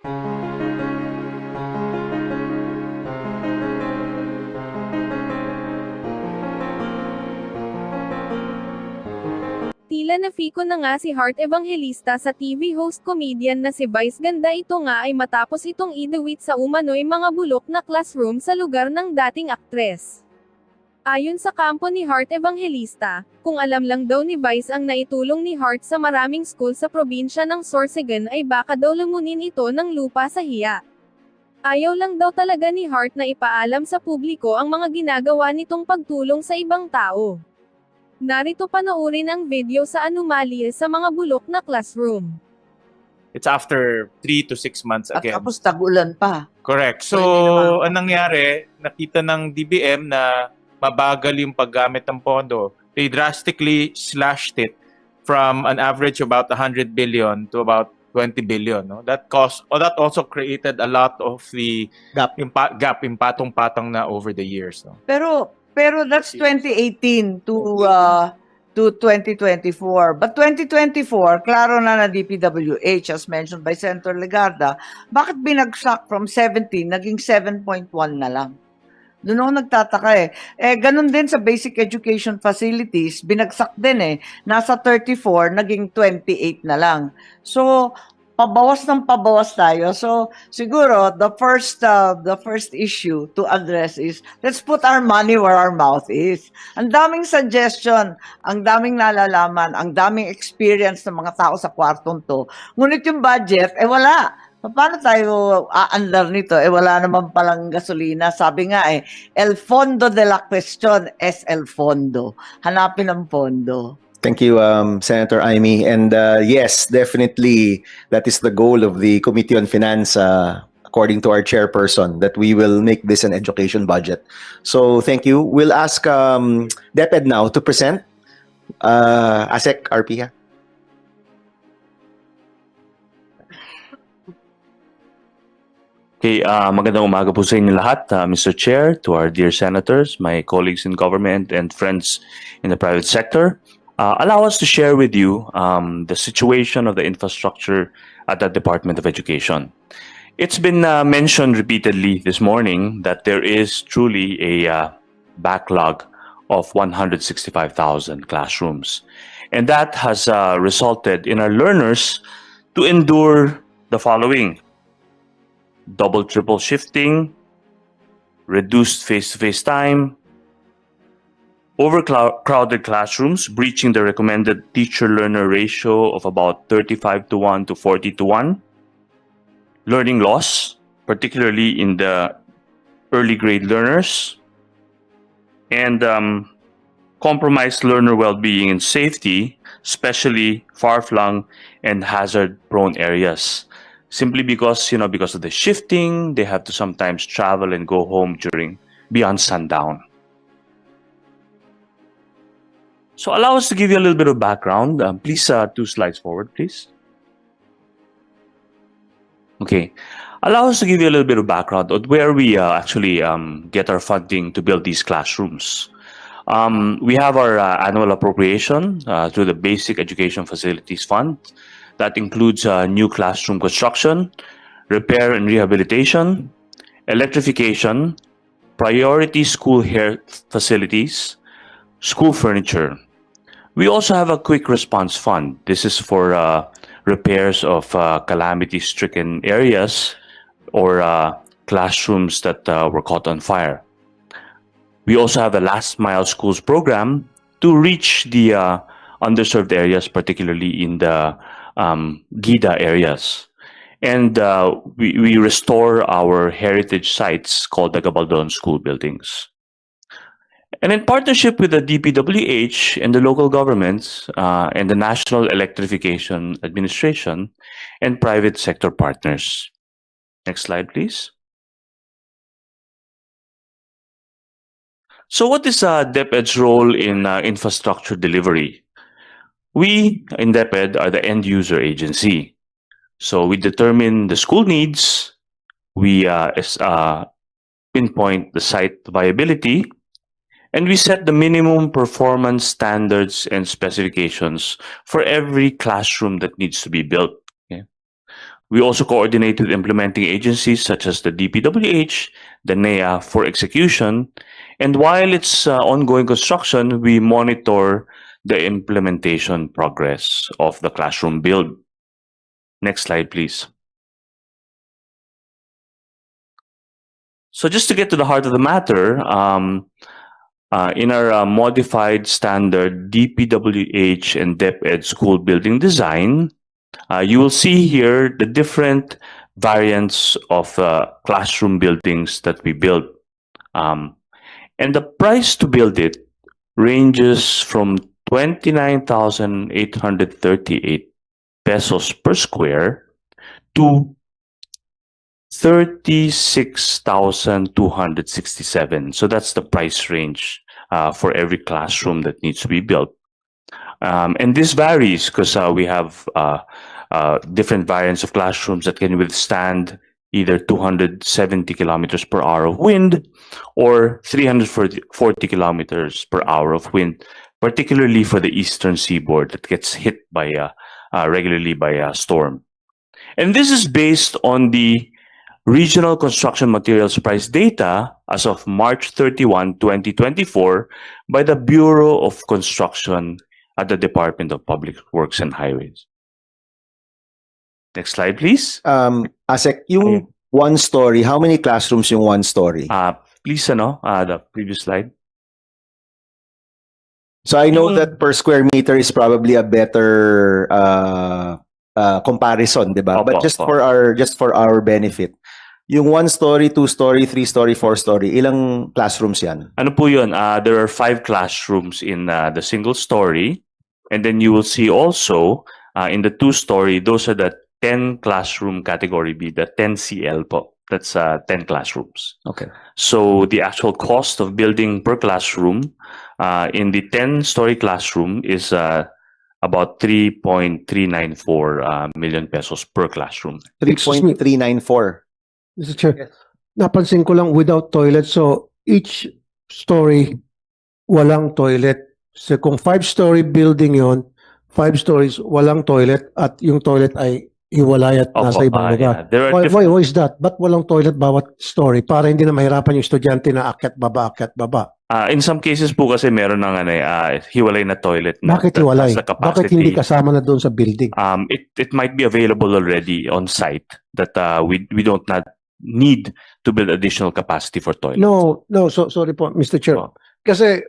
Tila nafiko na nga si Heart Evangelista sa TV host comedian na si Vice Ganda. Ito nga ay matapos itong idawit sa umano'y mga bulok na classroom sa lugar ng dating aktres. Ayon sa kampo ni Heart Evangelista, kung alam lang daw ni Vice ang naitulong ni Heart sa maraming school sa probinsya ng Sorsogon ay baka daw lumunin ito ng lupa sa hiya. Ayaw lang daw talaga ni Heart na ipaalam sa publiko ang mga ginagawa nitong pagtulong sa ibang tao. Narito panoorin ang video sa anomalye sa mga bulok na classroom. It's after 3 to 6 months At again. tapos tag-ulan pa. Correct. So, So, hindi naman- anong nangyari, nakita ng DBM na mabagal yung paggamit ng pondo. They drastically slashed it from an average of about 100 billion to about 20 billion. No? That also created a lot of the Gap. yung patong-patong na over the years. No? Pero that's 2018 to 2024. But 2024, klaro na DPWH, as mentioned by Senator Legarda, bakit binagsak from 17, naging 7.1 na lang? Doon ako nagtataka eh. Ganun din sa basic education facilities, binagsak din eh. Nasa 34, naging 28 na lang. So, pabawas ng pabawas tayo. So, siguro, the first issue to address is, let's put our money where our mouth is. Ang daming suggestion, ang daming nalalaman, ang daming experience ng mga tao sa kwartong to. Ngunit yung budget, wala. Paano tayo aandar nito? Wala naman palang gasolina. Sabi nga el fondo de la cuestión es el fondo. Hanapin ang pondo. Thank you, Senator Amy. And yes, definitely, that is the goal of the Committee on Finance, according to our chairperson, that we will make this an education budget. So thank you. We'll ask DepEd now to present. ASEC, RP. Okay, magandang umaga po sa inyo lahat, Mr. Chair, to our dear senators, my colleagues in government, and friends in the private sector. Allow us to share with you the situation of the infrastructure at the Department of Education. It's been mentioned repeatedly this morning that there is truly a backlog of 165,000 classrooms. And that has resulted in our learners to endure the following: double, triple shifting, reduced face-to-face time, overcrowded classrooms, breaching the recommended teacher-learner ratio of about 35:1 to 40:1, learning loss, particularly in the early grade learners, and compromised learner well-being and safety, especially far-flung and hazard-prone areas. Simply because of the shifting, they have to sometimes travel and go home beyond sundown. So allow us to give you a little bit of background. Please, 2 slides forward, please. Okay. Allow us to give you a little bit of background on where we actually get our funding to build these classrooms. We have our annual appropriation through the Basic Education Facilities Fund. That includes new classroom construction, repair and rehabilitation, electrification, priority school health facilities, school furniture. We also have a quick response fund. This is for repairs of calamity-stricken areas or classrooms that were caught on fire. We also have a last mile schools program to reach the underserved areas, particularly in the GIDA areas. And we restore our heritage sites called the Gabaldon School buildings. And in partnership with the DPWH and the local governments and the National Electrification Administration and private sector partners. Next slide, please. So what is DepEd's role in infrastructure delivery? We in DepEd are the end user agency. So we determine the school needs, we pinpoint the site viability, and we set the minimum performance standards and specifications for every classroom that needs to be built. Okay? We also coordinate with implementing agencies such as the DPWH, the NEA for execution. And while it's ongoing construction, we monitor the implementation progress of the classroom build. Next slide, please. So just to get to the heart of the matter, in our modified standard DPWH and DepEd school building design, you will see here the different variants of classroom buildings that we build. And the price to build it ranges from 29,838 pesos per square to 36,267. So that's the price range for every classroom that needs to be built. And this varies because we have different variants of classrooms that can withstand either 270 kilometers per hour of wind or 340 kilometers per hour of wind, particularly for the eastern seaboard that gets hit by regularly by a storm. And this is based on the regional construction materials price data as of March 31, 2024 by the Bureau of Construction at the Department of Public Works and Highways. Next slide, please. Asek, yung one story, how many classrooms yung one story? Please, the previous slide. So I know that per square meter is probably a better comparison, di ba? Opo, But just opo. for our benefit, yung one story, two story, three story, four story, ilang classrooms yan? Ano po yun? There are 5 classrooms in the single story. And then you will see also in the 2-story, those are the 10 classroom category B, the 10 CL po. That's 10 classrooms. Okay. So the actual cost of building per classroom in the 10-story classroom is about 3.394 million pesos per classroom. Excuse me. 3.394. Mr. Chair, napansin ko lang without toilet. So each story, walang toilet. So kung 5-story building yon, 5 stories, walang toilet at yung toilet ay hiwalay at nasa Opo, ibang lugar. yeah. There are Why is that? Ba't walang toilet bawat story? Para hindi na mahirapan yung estudyante na akyat baba. in some cases po kasi meron ng hiwalay na toilet na Bakit that hiwalay? has the Bakit capacity. hindi kasama na doon sa building? It might be available already on site that we don't not need to build additional capacity for toilets. No, sorry po, Mr. Chair. Oh. Kasi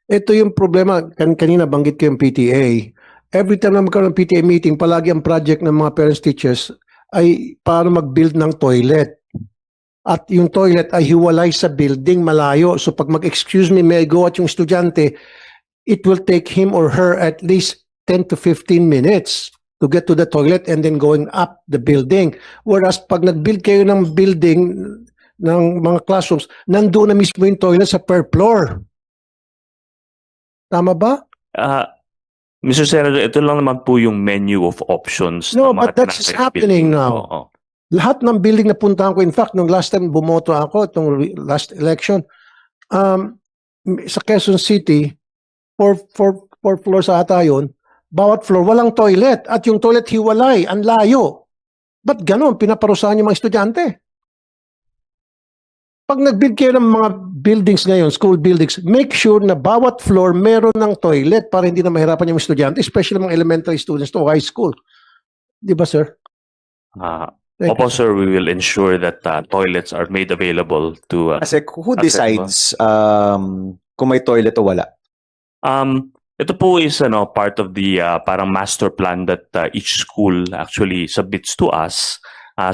ito yung problema, kanina banggit ko yung PTA. Every time na magkaroon ng PTA meeting, palagi ang project ng mga parents teachers ay para mag-build ng toilet. At yung toilet ay hiwalay sa building, malayo. So pag mag-excuse me, may I go at yung estudyante, it will take him or her at least 10 to 15 minutes to get to the toilet and then going up the building. Whereas pag nag-build kayo ng building, ng mga classrooms, nandoon na mismo yung toilet sa per floor. Tama ba? Mr. Senator, ito lang naman po yung menu of options. No, ng mga but that's tinatayang happening building. now. Oo. Lahat ng building na puntahan ko, in fact, nung last time bumoto ako, itong last election, sa Quezon City, four floors ata yun, bawat floor, walang toilet. At yung toilet hiwalay, ang layo. Ba't ganun? Pinaparusahan yung mga estudyante. Pag nag-build kayo ng mga buildings ngayon, school buildings, make sure na bawat floor meron ng toilet para hindi na mahirapan yung estudyante, especially mga elementary students to high school. Di ba, sir? Thank Opo, you, sir, we will ensure that toilets are made available to Asek, who Asek, decides kung may toilet o wala? ito po is part of the parang master plan that each school actually submits to us.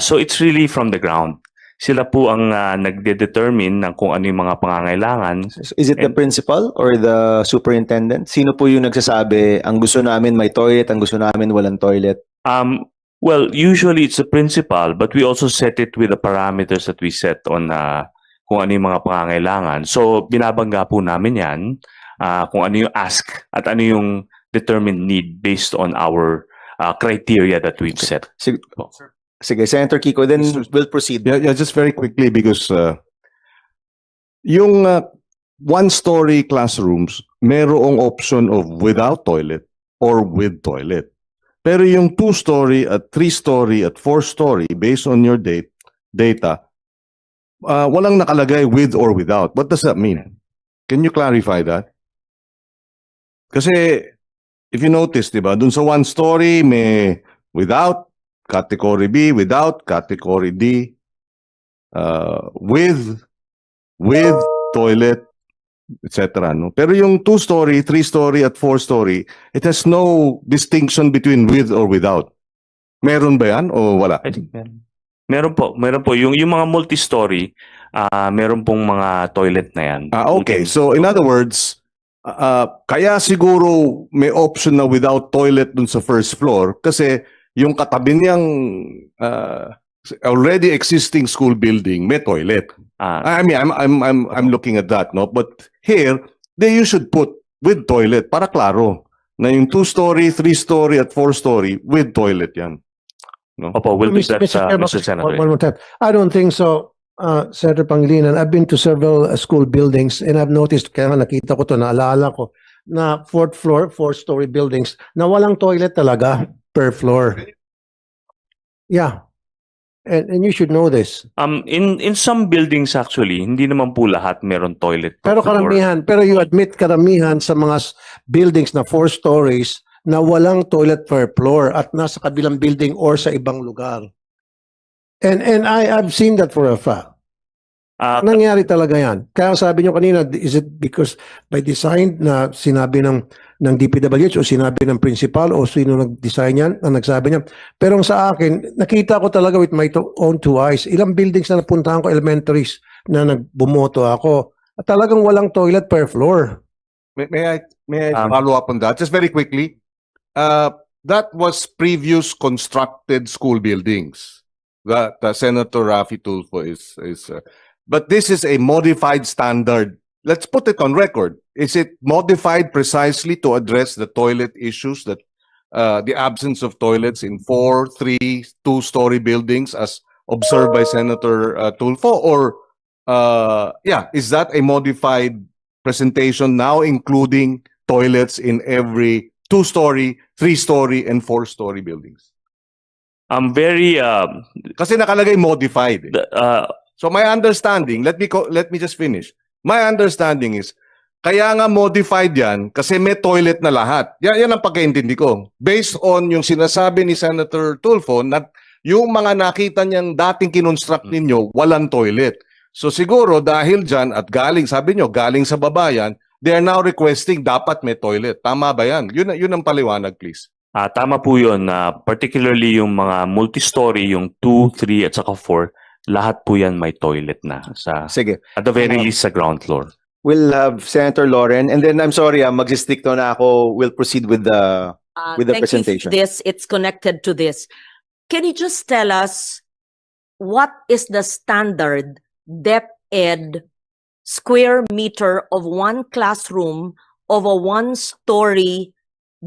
So it's really from the ground. Sila po ang nagde-determine ng kung ano yung mga pangangailangan. Is it the principal or the superintendent? Sino po yung nagsasabi, ang gusto namin may toilet, ang gusto namin walang toilet? Well, usually it's the principal, but we also set it with the parameters that we set on kung ano yung mga pangangailangan. So binabangga po namin yan kung ano yung ask at ano yung determined need based on our criteria that we've set. Sige, Senator Kiko, then we'll proceed. Yeah, just very quickly because yung one-story classrooms, merong option of without toilet or with toilet. Pero yung 2-story at 3-story at 4-story, based on your data, walang nakalagay with or without. What does that mean? Can you clarify that? Kasi, if you notice, di ba, dun sa 1-story, may without, category B, without, category D, with toilet, etc. No? Pero yung 2-story, 3-story at 4-story, it has no distinction between with or without. Meron ba yan o wala? I think meron po. Yung mga multi-story, meron pong mga toilet na yan. Okay. So, in other words, kaya siguro may option na without toilet dun sa first floor kasi yung katabi niyang already existing school building may toilet. I mean, I'm looking at that, no? But here, you should put with toilet para klaro na yung 2-story, 3-story at 4-story with toilet yan. No? Opo, we'll do Mr. that, Chair, Mr. Senator. one more time. I don't think so, Senator Pangilinan. I've been to several school buildings and I've noticed, kaya nga nakita ko to, naalala ko, na 4th floor, 4-story buildings na walang toilet talaga per floor. Yeah. And you should know this. In some buildings actually, hindi naman po lahat meron toilet. Pero karamihan, pero you admit karamihan sa mga buildings na 4 stories na walang toilet per floor at nasa kabilang building or sa ibang lugar. And I've seen that for a fact. Nangyari talaga yan. Kaya sabi nyo kanina, is it because by design na sinabi ng DPWH o sinabi ng principal o sino nag-design yan, na nagsabi niya. Pero sa akin, nakita ko talaga with my own 2 eyes, ilang buildings na napuntahan ko, elementaries, na nagbumoto ako. At talagang walang toilet per floor. May I follow up on that? Just very quickly. That was previous constructed school buildings that Senator Raffy Tulfo is but this is a modified standard. Let's put it on record. Is it modified precisely to address the toilet issues, that the absence of toilets in 4, 3, 2-story buildings as observed by Senator Tulfo? Or is that a modified presentation now including toilets in every 2-story, 3-story, and 4-story buildings? I'm very Kasi nakalagay modified. So my understanding, let me just finish. My understanding is, kaya nga modified yan kasi may toilet na lahat. Yan ang pagkaintindi ko. Based on yung sinasabi ni Senator Tulfo na yung mga nakita niyang dating kinonstruct ninyo, walang toilet. So siguro dahil dyan at galing, sabi nyo, galing sa babayan, they are now requesting dapat may toilet. Tama ba yan? Yun ang paliwanag, please. Tama po yun. Particularly yung mga multi-story, yung 2, 3, at saka 4, lahat po yan may toilet na. Sige. At the very least sa ground floor. We'll have Senator Lauren, and then I'm sorry, mag-stick to na ako. We'll proceed with the presentation. Thank you. It's connected to this. Can you just tell us what is the standard DepEd square meter of one classroom of a 1-story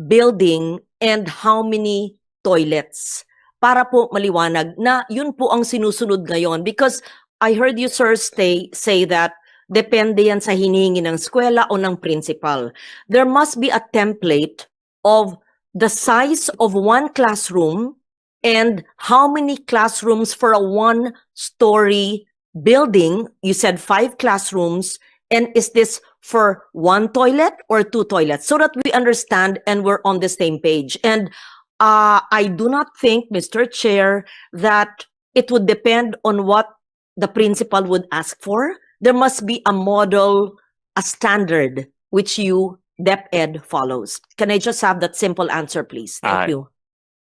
building and how many toilets? Para po maliwanag na yun po ang sinusunod ngayon. Because I heard you, sir, say that depende yan sa hinihingi ng eskwela o ng principal. There must be a template of the size of one classroom and how many classrooms for a 1-story building. You said 5 classrooms. And is this for 1 toilet or 2 toilets? So that we understand and we're on the same page. And I do not think, Mr. Chair, that it would depend on what the principal would ask for. There must be a model, a standard, which you, DepEd, follows. Can I just have that simple answer, please? Thank you.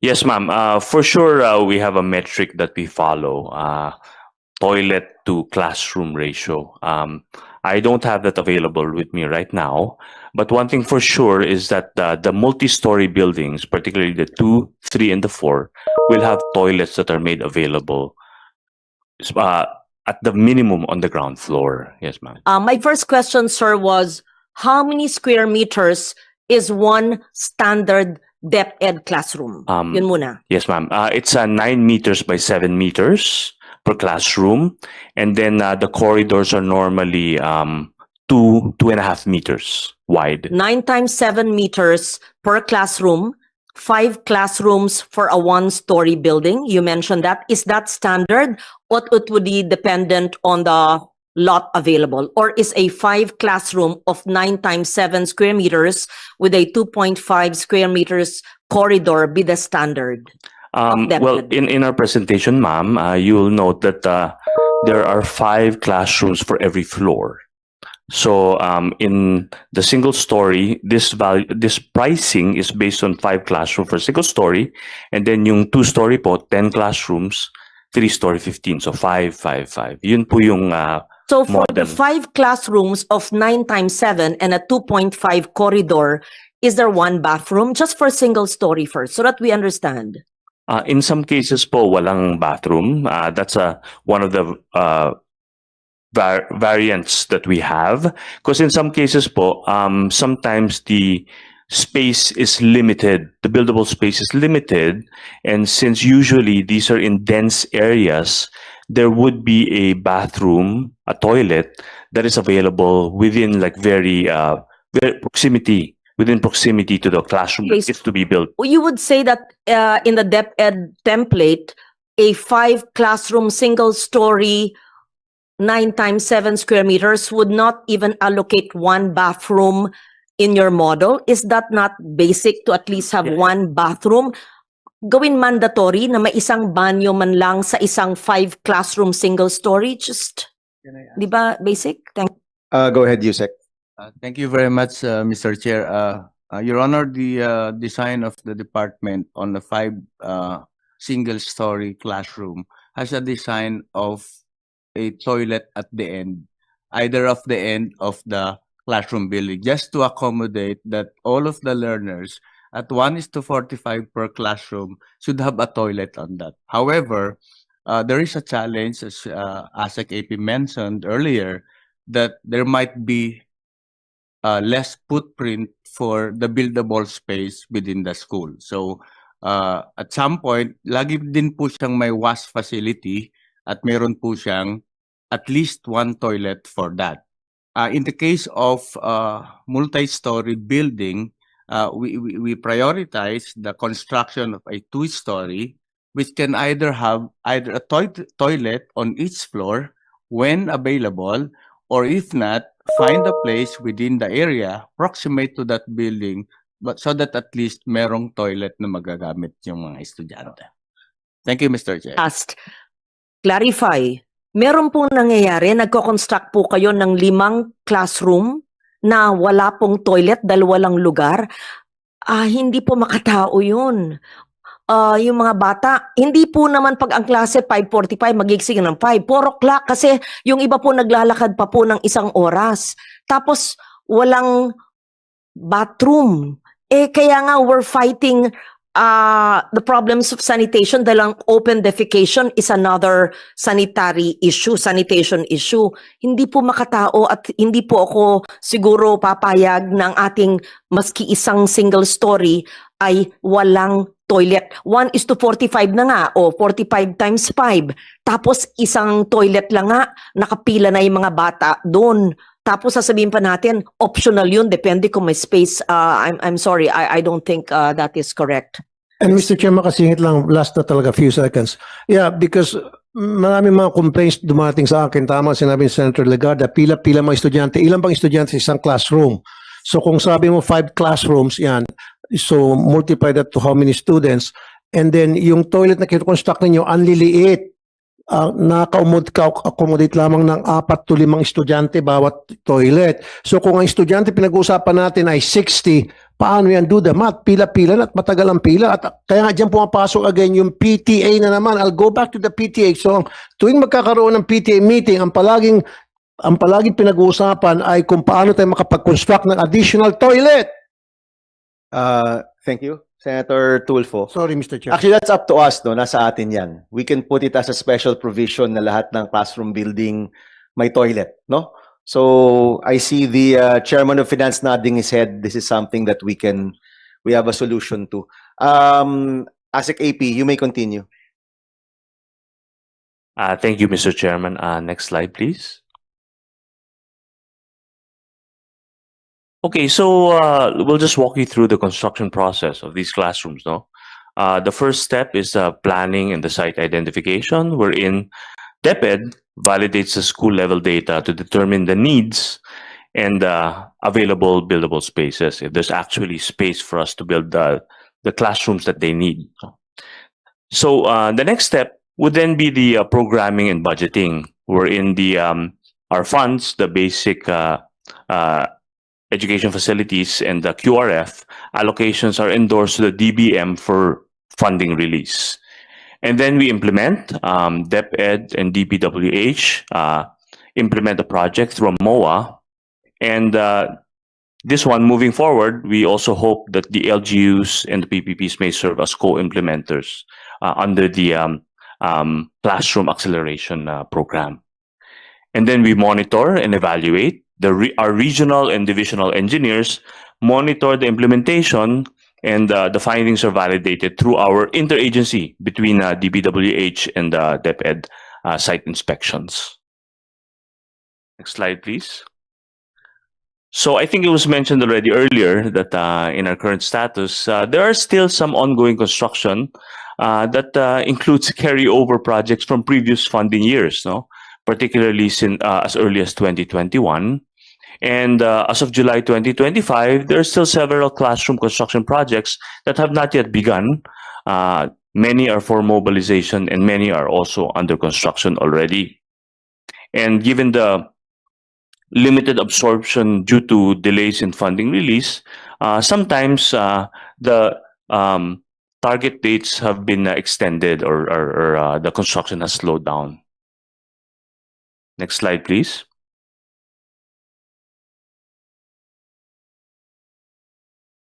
Yes, ma'am. For sure, we have a metric that we follow. Toilet to classroom ratio. I don't have that available with me right now. But one thing for sure is that the multi-story buildings, particularly the 2, 3, and the 4, will have toilets that are made available at the minimum on the ground floor. Yes, ma'am. My first question, sir, was how many square meters is one standard DepEd classroom? Yun muna. Yes, ma'am. It's 9 meters by 7 meters per classroom. And then the corridors are normally 2.5 meters wide. 9 times 7 meters per classroom. 5 classrooms for a one-story building. You mentioned that. Is that standard, or it would be dependent on the lot available? Or is a 5 classroom of 9 times 7 square meters with a 2.5 square meters corridor be the standard? Well, in our presentation, ma'am, you will note that there are 5 classrooms for every floor. So in the single story, this pricing is based on 5 classrooms for single story, and then yung 2-story po, 10 classrooms, 3-story 15. So 5, 5, 5. Yun po yung So for the model. 5 classrooms of 9 times 7 and a 2.5 corridor, is there one bathroom? Just for single story first, so that we understand. In some cases po, walang bathroom. That's one of the variants that we have. Because in some cases po, sometimes the space is limited. The buildable space is limited. And since usually these are in dense areas, there would be a bathroom, a toilet that is available within like very proximity to the classroom that Yes. is to be built. You would say that in the DepEd template, a 5 classroom single story 9 times 7 square meters would not even allocate one bathroom in your model. Is that not basic to at least have Yeah. one bathroom? Gawin mandatory na may isang banyo man lang sa isang 5 classroom single story? Just, di ba basic? Thank Go ahead, Yusek. Thank you very much, Mr. Chair. Your Honor, the design of the department on the 5 single-story classroom has a design of a toilet at the end, either of the end of the classroom building, just to accommodate that all of the learners at 1:45 per classroom should have a toilet on that. However, there is a challenge, as ASEC AP mentioned earlier, that there might be less footprint for the buildable space within the school. So, at some point, lagi din po siyang may wash facility at meron po siyang at least one toilet for that. In the case of multi-story building, we prioritize the construction of a 2-story, which can either have either a toilet on each floor when available, or if not, find a place within the area proximate to that building, but so that at least merong toilet na magagamit yung mga estudyante. Thank you, Mr. Chair. Last, clarify. Meron pong nangyayari, nagko-construct po kayo ng 5 classroom na wala pong toilet dahil walang lugar. Hindi po makatao yun. Yung mga bata, hindi po naman pag ang klase 5:45 magigising ng 5, 4 o'clock kasi yung iba po naglalakad pa po ng 1 oras. Tapos walang bathroom. Kaya nga we're fighting the problems of sanitation dahil ang open defecation is another sanitary issue, sanitation issue. Hindi po makatao at hindi po ako siguro papayag ng ating maski isang single story ay walang toilet. 1:45 na nga, o 45 times 5. Tapos isang toilet lang nga, nakapila na yung mga bata doon. Tapos sasabihin pa natin, optional yun, depende kung may space. I'm sorry, I don't think that is correct. And Mr. Chair, makasingit lang, last na talaga, few seconds. Yeah, because maraming mga complaints dumating sa akin. Tama sinabi ni Senator Legarda, pila-pila mga estudyante. Ilan bang estudyante sa isang classroom? So kung sabi mo 5 classrooms, yan. So multiply that to how many students. And then yung toilet na kinoconstruct ninyo, ang liliit. Naka-accommodate lamang ng 4 to 5 estudyante bawat toilet. So kung ang estudyante pinag-uusapan natin ay 60, paano yan do the math? Pila-pila na at matagal ang pila. At kaya nga dyan pumapasok again yung PTA na naman. I'll go back to the PTA. So tuwing magkakaroon ng PTA meeting, ang palaging pinag-uusapan ay kung paano tayo makapag-construct ng additional toilet. Thank you, Senator Tulfo. Sorry, Mr. Chair. Actually, that's up to us, no? Nasa atin yan. We can put it as a special provision na lahat ng classroom building may toilet, no? So, I see the Chairman of Finance nodding his head. This is something that we have a solution to. ASEC AP, you may continue. Thank you, Mr. Chairman. Next slide, please. Okay, so we'll just walk you through the construction process of these classrooms. No, the first step is planning and the site identification, wherein DepEd validates the school level data to determine the needs and available buildable spaces. If there's actually space for us to build the classrooms that they need. So the next step would then be the programming and budgeting, wherein our funds, the basic education facilities and the QRF allocations are endorsed to the DBM for funding release. And then we implement, DepEd and DPWH implement the project through MOA. And this one, moving forward, we also hope that the LGUs and the PPPs may serve as co-implementers under the Classroom Acceleration Program. And then we monitor and evaluate. Our regional and divisional engineers monitor the implementation, and the findings are validated through our interagency between DPWH and DepEd site inspections. Next slide, please. So I think it was mentioned already earlier that in our current status, there are still some ongoing construction that includes carryover projects from previous funding years, no? Particularly as early as 2021. And as of July 2025, there are still several classroom construction projects that have not yet begun. Many are for mobilization and many are also under construction already. And given the limited absorption due to delays in funding release, sometimes the target dates have been extended or the construction has slowed down. Next slide, please.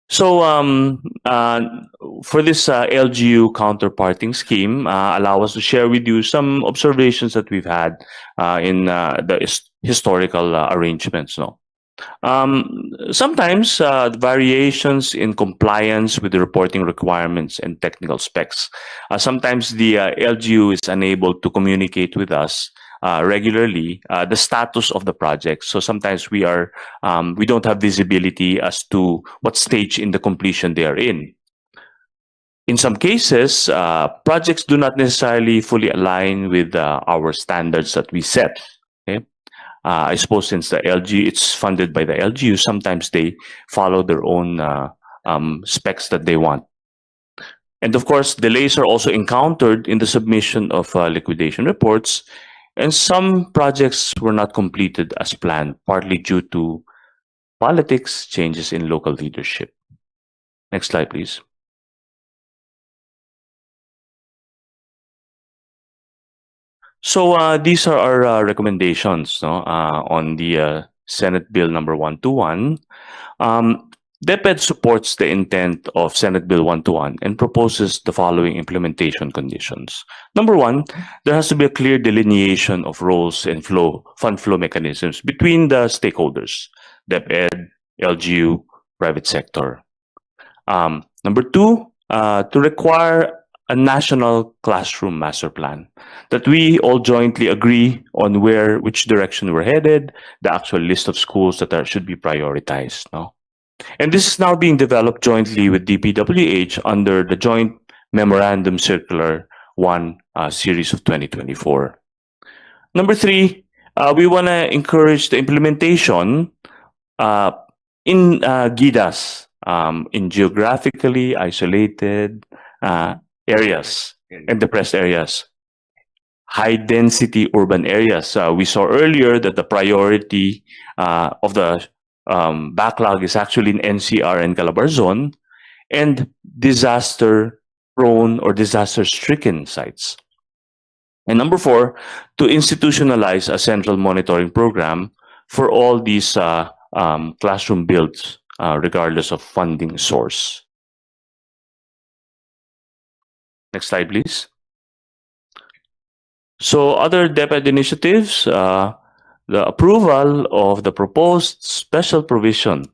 So for this LGU counterparting scheme, allow us to share with you some observations that we've had in the historical arrangements. No, sometimes variations in compliance with the reporting requirements and technical specs. Sometimes the LGU is unable to communicate with us regularly the status of the project. So sometimes we don't have visibility as to what stage in the completion they are in. In some cases, projects do not necessarily fully align with our standards that we set. Okay? I suppose since the LGU, it's funded by the LGU, sometimes they follow their own specs that they want. And of course, delays are also encountered in the submission of liquidation reports. And some projects were not completed as planned, partly due to politics, changes in local leadership. Next slide, please. So these are our recommendations, no, on the Senate Bill number 121. DepEd supports the intent of Senate Bill 121 and proposes the following implementation conditions. Number one, there has to be a clear delineation of roles and fund flow mechanisms between the stakeholders, DepEd, LGU, private sector. Number two, to require a national classroom master plan, that we all jointly agree on which direction we're headed, the actual list of schools that should be prioritized. No? And this is now being developed jointly with DPWH under the Joint Memorandum Circular 1 series of 2024. Number three, we want to encourage the implementation in GIDAs, in geographically isolated areas and depressed areas, high density urban areas. We saw earlier that the priority of the backlog is actually in NCR and Calabarzon, and disaster-prone or disaster-stricken sites. And number four, to institutionalize a central monitoring program for all these classroom builds, regardless of funding source. Next slide, please. So other DepEd initiatives, the approval of the proposed special provision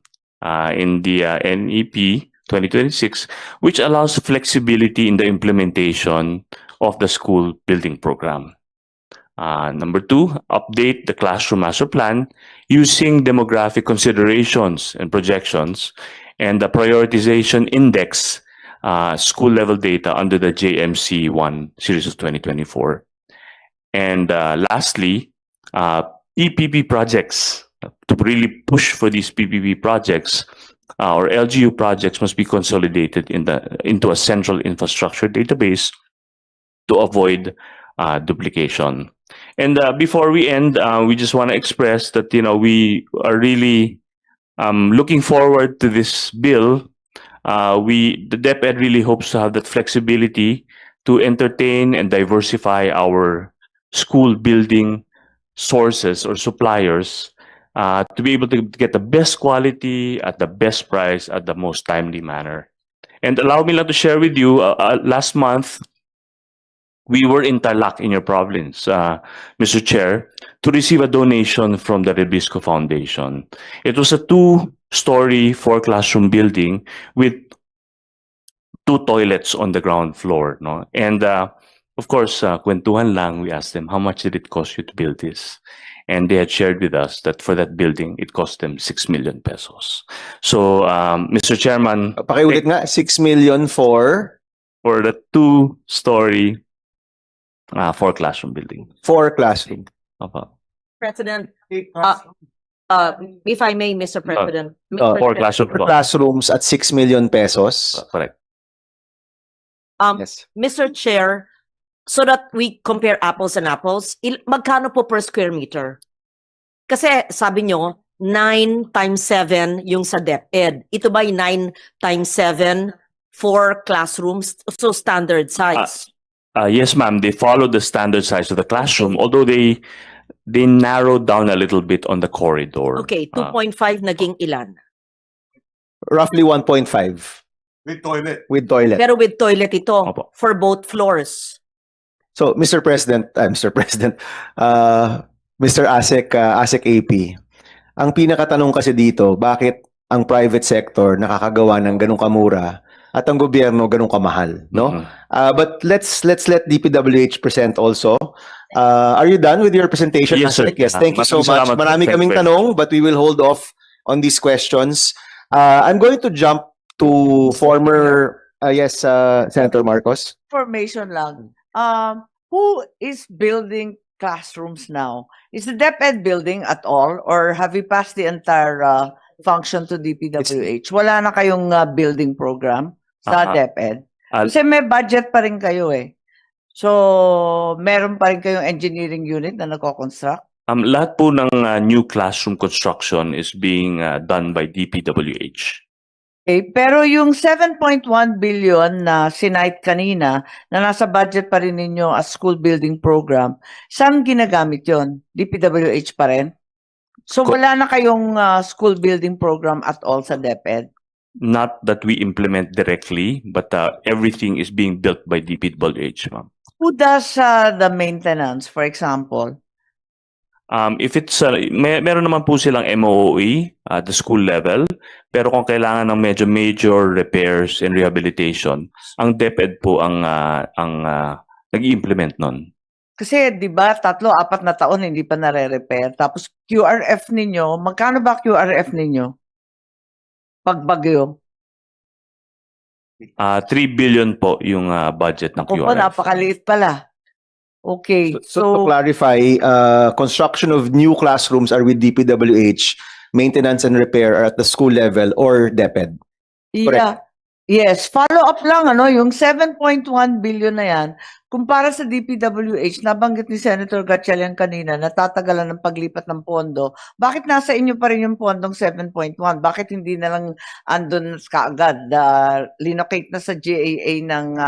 in the NEP 2026, which allows flexibility in the implementation of the school building program. Number 2, update the classroom master plan using demographic considerations and projections and the prioritization index school level data under the JMC1 series of 2024. And lastly, EPP projects. To really push for these PPP projects or LGU projects must be consolidated into a central infrastructure database to avoid duplication. And before we end, we just want to express that we are really looking forward to this bill. The DepEd really hopes to have that flexibility to entertain and diversify our school building sources or suppliers to be able to get the best quality at the best price at the most timely manner. And allow me to share with you, last month, we were in Tarlac in your province, Mr. Chair, to receive a donation from the Rebisco Foundation. It was a 2-story, 4-classroom building with 2 toilets on the ground floor. No? And of course, kwentuhan lang, we asked them, how much did it cost you to build this? And they had shared with us that for that building, it cost them 6 million pesos. So, Mr. Chairman, Pakiulit nga, 6 million for the 2-story, 4-classroom building. 4 classroom. Opo. President, if I may, Mr. President. Mr. 4 classroom. For classrooms at 6 million pesos. Correct. Yes. Mr. Chair, so that we compare apples and apples, magkano po per square meter? Kasi sabi nyo, 9 times 7 yung sa DepEd. Ito ba 9 times 7 for classrooms? So standard size. Yes, ma'am. They follow the standard size of the classroom, although they narrowed down a little bit on the corridor. Okay, 2.5 naging ilan? Roughly 1.5 With toilet. with toilet. Pero with toilet ito Opo. for both floors. So, Mr. President, Mr. ASEC AP, ang pinakatanong kasi dito, bakit ang private sector nakakagawa ng ganung kamura at ang gobyerno ganung kamahal, no? Mhm. But let's let DPWH present also. Are you done with your presentation? Yes, sir. ASEC? Yes, thank you so Maraming much. salamat, Marami Sir kaming Fred. tanong, but we will hold off on these questions. I'm going to jump to former, Senator Marcos. Information lang. Who is building classrooms now? Is the DepEd building at all, or have you passed the entire function to DPWH? Wala na kayong building program sa DepEd? Kasi may budget pa rin kayo eh. So, meron pa rin kayong engineering unit na nagko-construct? Lahat po ng new classroom construction is being done by DPWH. Okay, pero yung 7.1 billion na sinight kanina na nasa budget pa rin ninyo as school building program, saan ginagamit yon? DPWH pa rin? So wala na kayong school building program at all sa DepEd? Not that we implement directly, but everything is being built by DPWH, ma'am. Who does the maintenance, for example? If it's meron naman po silang MOOE at the school level, pero kung kailangan ng medyo major repairs and rehabilitation, ang DepEd po ang nag-i-implement nun. Kasi 'di ba 3-4 na taon hindi pa nare-repair. Tapos QRF ninyo, magkano ba QRF ninyo? Pag bagyo. 3 billion po yung budget ng Opo, QRF. napakaliit pala. Okay. So to clarify, construction of new classrooms are with DPWH, maintenance and repair are at the school level or DepEd. Yeah. Yes, follow up lang yung 7.1 billion na yan, kumpara sa DPWH, nabanggit ni Senator Gatchalian kanina, natatagalan ng paglipat ng pondo. Bakit nasa inyo pa rin yung pondong 7.1? Bakit hindi na lang andun kaagad, linocate na sa GAA ng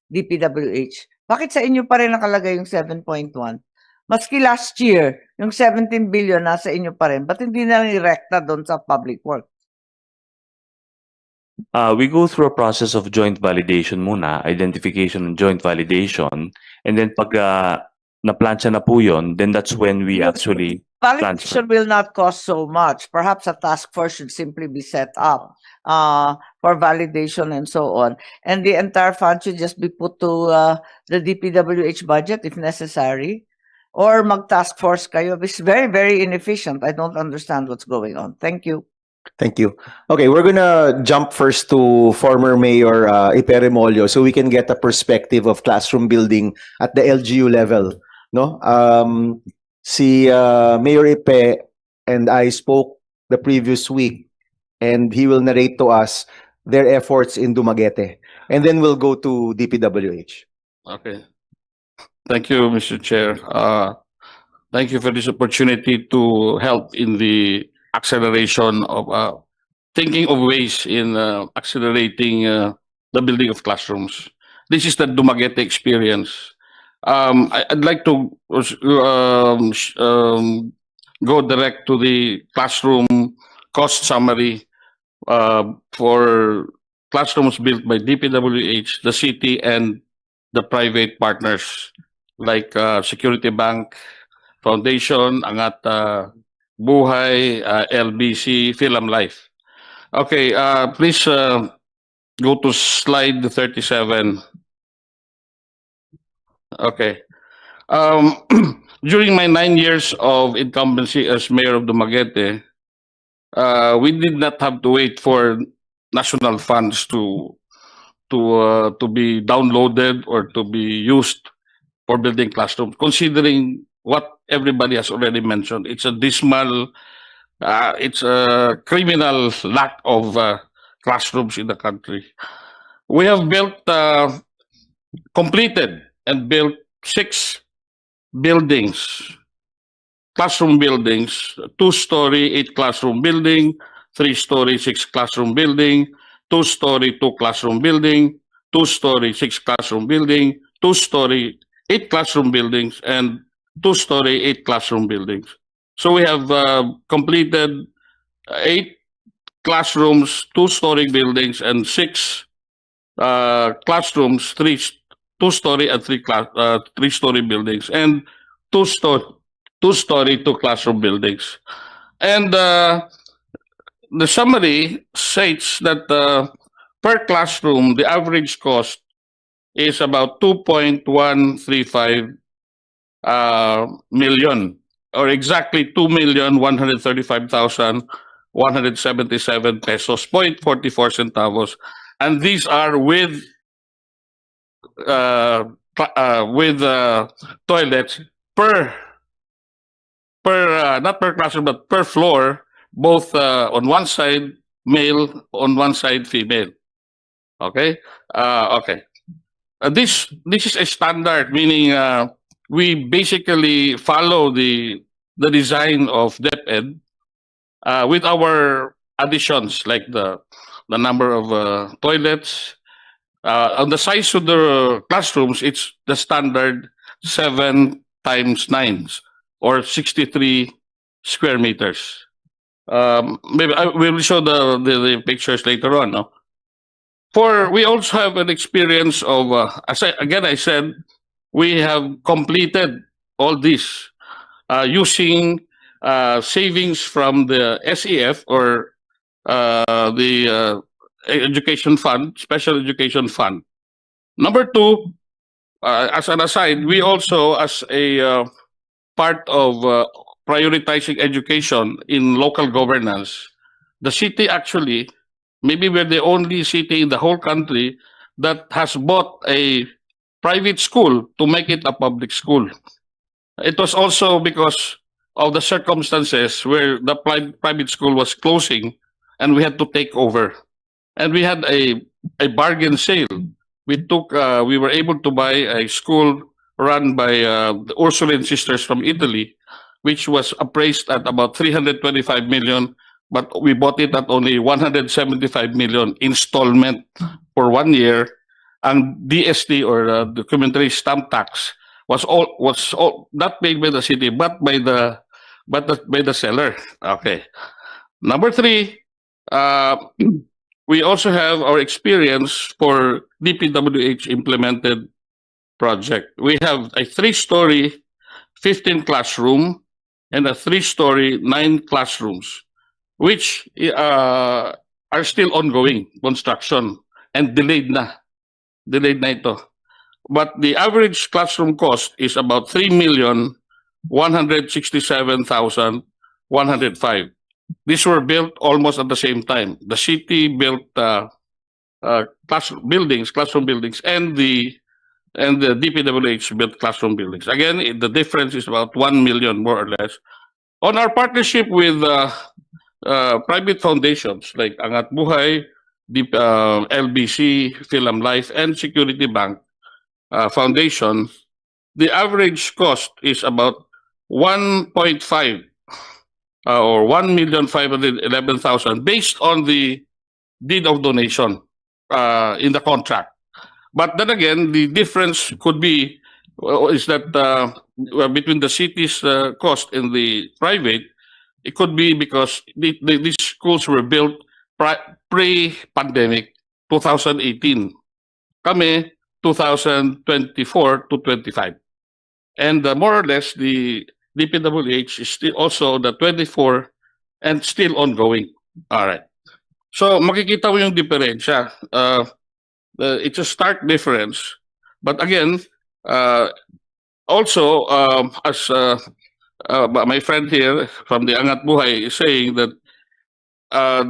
DPWH? Bakit sa inyo pa rin nakalagay yung 7.1? Maski last year, yung 17 billion nasa inyo pa rin, ba't hindi na lang i-recta doon sa public work? We go through a process of joint validation muna, identification and joint validation, and then pag na-plancha na po yun, then that's when we actually Validation will not cost so much. Perhaps a task force should simply be set up for validation and so on. And the entire fund should just be put to the DPWH budget if necessary. or mag-task force kayo. It's very, very inefficient. I don't understand what's going on. Thank you. Thank you. Okay, we're gonna jump first to former Mayor Ipe Remolyo so we can get a perspective of classroom building at the LGU level. No, si Mayor Ipe and I spoke the previous week, and he will narrate to us their efforts in Dumaguete, and then we'll go to DPWH. Okay. Thank you, Mr. Chair. Thank you for this opportunity to help in the acceleration of thinking of ways in accelerating the building of classrooms. This is the Dumaguete experience. I'd like to go direct to the classroom cost summary for classrooms built by DPWH, the city, and the private partners like Security Bank Foundation, Angat Buhay, LBC, Film Life. Okay, please go to slide 37. Okay. During my 9 years of incumbency as mayor of Dumaguete, we did not have to wait for national funds to be downloaded or to be used for building classrooms. Considering what everybody has already mentioned, it's a dismal, it's a criminal lack of classrooms in the country. We have built, completed and built 6 buildings, classroom buildings, 2-story, 8 classroom building, 3-story, 6 classroom building, 2-story, 2 classroom building, 2-story, 6 classroom building, 2-story, 8 classroom buildings, and 2-story, 8 classroom buildings. So we have completed 8 classrooms, 2-story buildings, and 6 classrooms, 2-story and 3-story buildings, and 2-story, 2 classroom buildings. And the summary states that per classroom, the average cost is about 2.135 million, or exactly 2,135,177 pesos, 0.44 centavos. And these are with toilets per not per classroom but per floor, both on one side male, on one side female. Okay. Okay. This is a standard, meaning we basically follow the design of DepEd with our additions, like the number of toilets. On the size of the classrooms, it's the standard 7 times 9, or 63 square meters. Maybe we will show the pictures later on. No? We also have an experience of, I said, we have completed all this using savings from the SEF, or the education fund, special education fund. Number 2, as an aside, we also, as a part of prioritizing education in local governance, the city actually, maybe we're the only city in the whole country that has bought a private school to make it a public school. It was also because of the circumstances where the private school was closing and we had to take over. And we had a bargain sale. We were able to buy a school run by the Ursuline Sisters from Italy, which was appraised at about 325 million, but we bought it at only 175 million installment for 1 year. And DST, or documentary stamp tax, was all not paid by the city, but by the seller. Okay. Number 3, we also have our experience for DPWH implemented project. We have a 3-story, 15 classroom, and a 3-story, 9 classrooms, which are still ongoing construction and delayed na ito. But the average classroom cost is about 3 167,105. These were built almost at the same time. The city built classroom buildings, and the DPWH built classroom buildings. Again, the difference is about 1 million more or less. On our partnership with private foundations like Angat Buhay, LBC, Philam Life, and Security Bank Foundation, the average cost is about 1.5 or 1,511,000 based on the deed of donation in the contract. But then again, the difference could be is that between the city's cost and the private, it could be because these schools were built pre-pandemic, 2018. Kami, 2024 to 25. And more or less, the DPWH is still also the 24 and still ongoing. All right. So makikita mo yung diferensya. It's a stark difference. But again, also, as my friend here from the Angat Buhay is saying that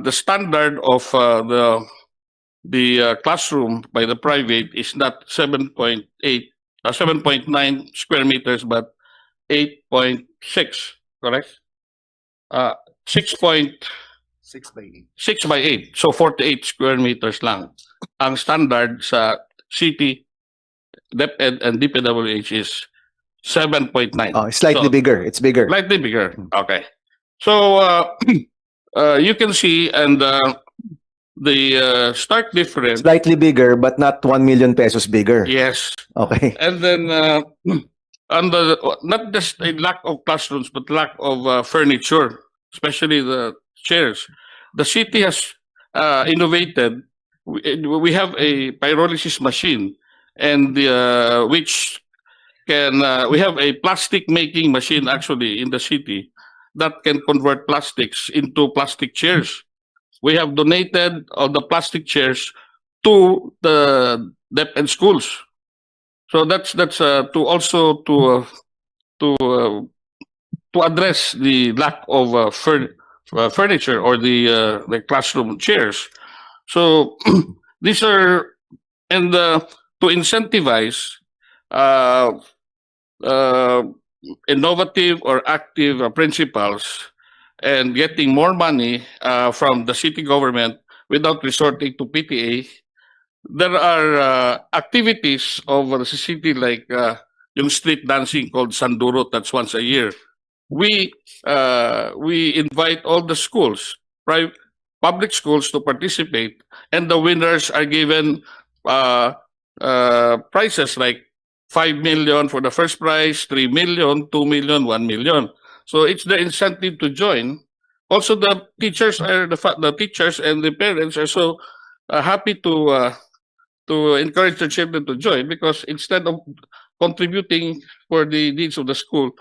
the standard of the classroom by the private is not 7.9 square meters, but 8.6, correct? 6.6 by 8. So 48 square meters lang. Ang standard sa city, DepEd and DPWH is 7.9. Oh, slightly So, bigger. It's bigger. Slightly bigger. Okay. So you can see, and the stark difference. Slightly bigger, but not 1 million pesos bigger. Yes. Okay. And then on the not just a lack of classrooms, but lack of furniture, especially the chairs. The city has innovated. We have a pyrolysis machine, and which can we have a plastic making machine actually in the city that can convert plastics into plastic chairs. We have donated all the plastic chairs to the DepEd schools. So that's to also to address the lack of furniture or the classroom chairs. So these are, and to incentivize innovative or active principals and getting more money from the city government without resorting to PTA, there are activities of the city like yung street dancing called Sandurot, that's once a year. We invite all the schools, public schools, to participate, and the winners are given prizes like 5 million for the first prize, 3 million, 2 million, 1 million. So it's the incentive to join. Also, the teachers are the teachers and the parents are so happy to encourage the children to join, because instead of contributing for the needs of the school,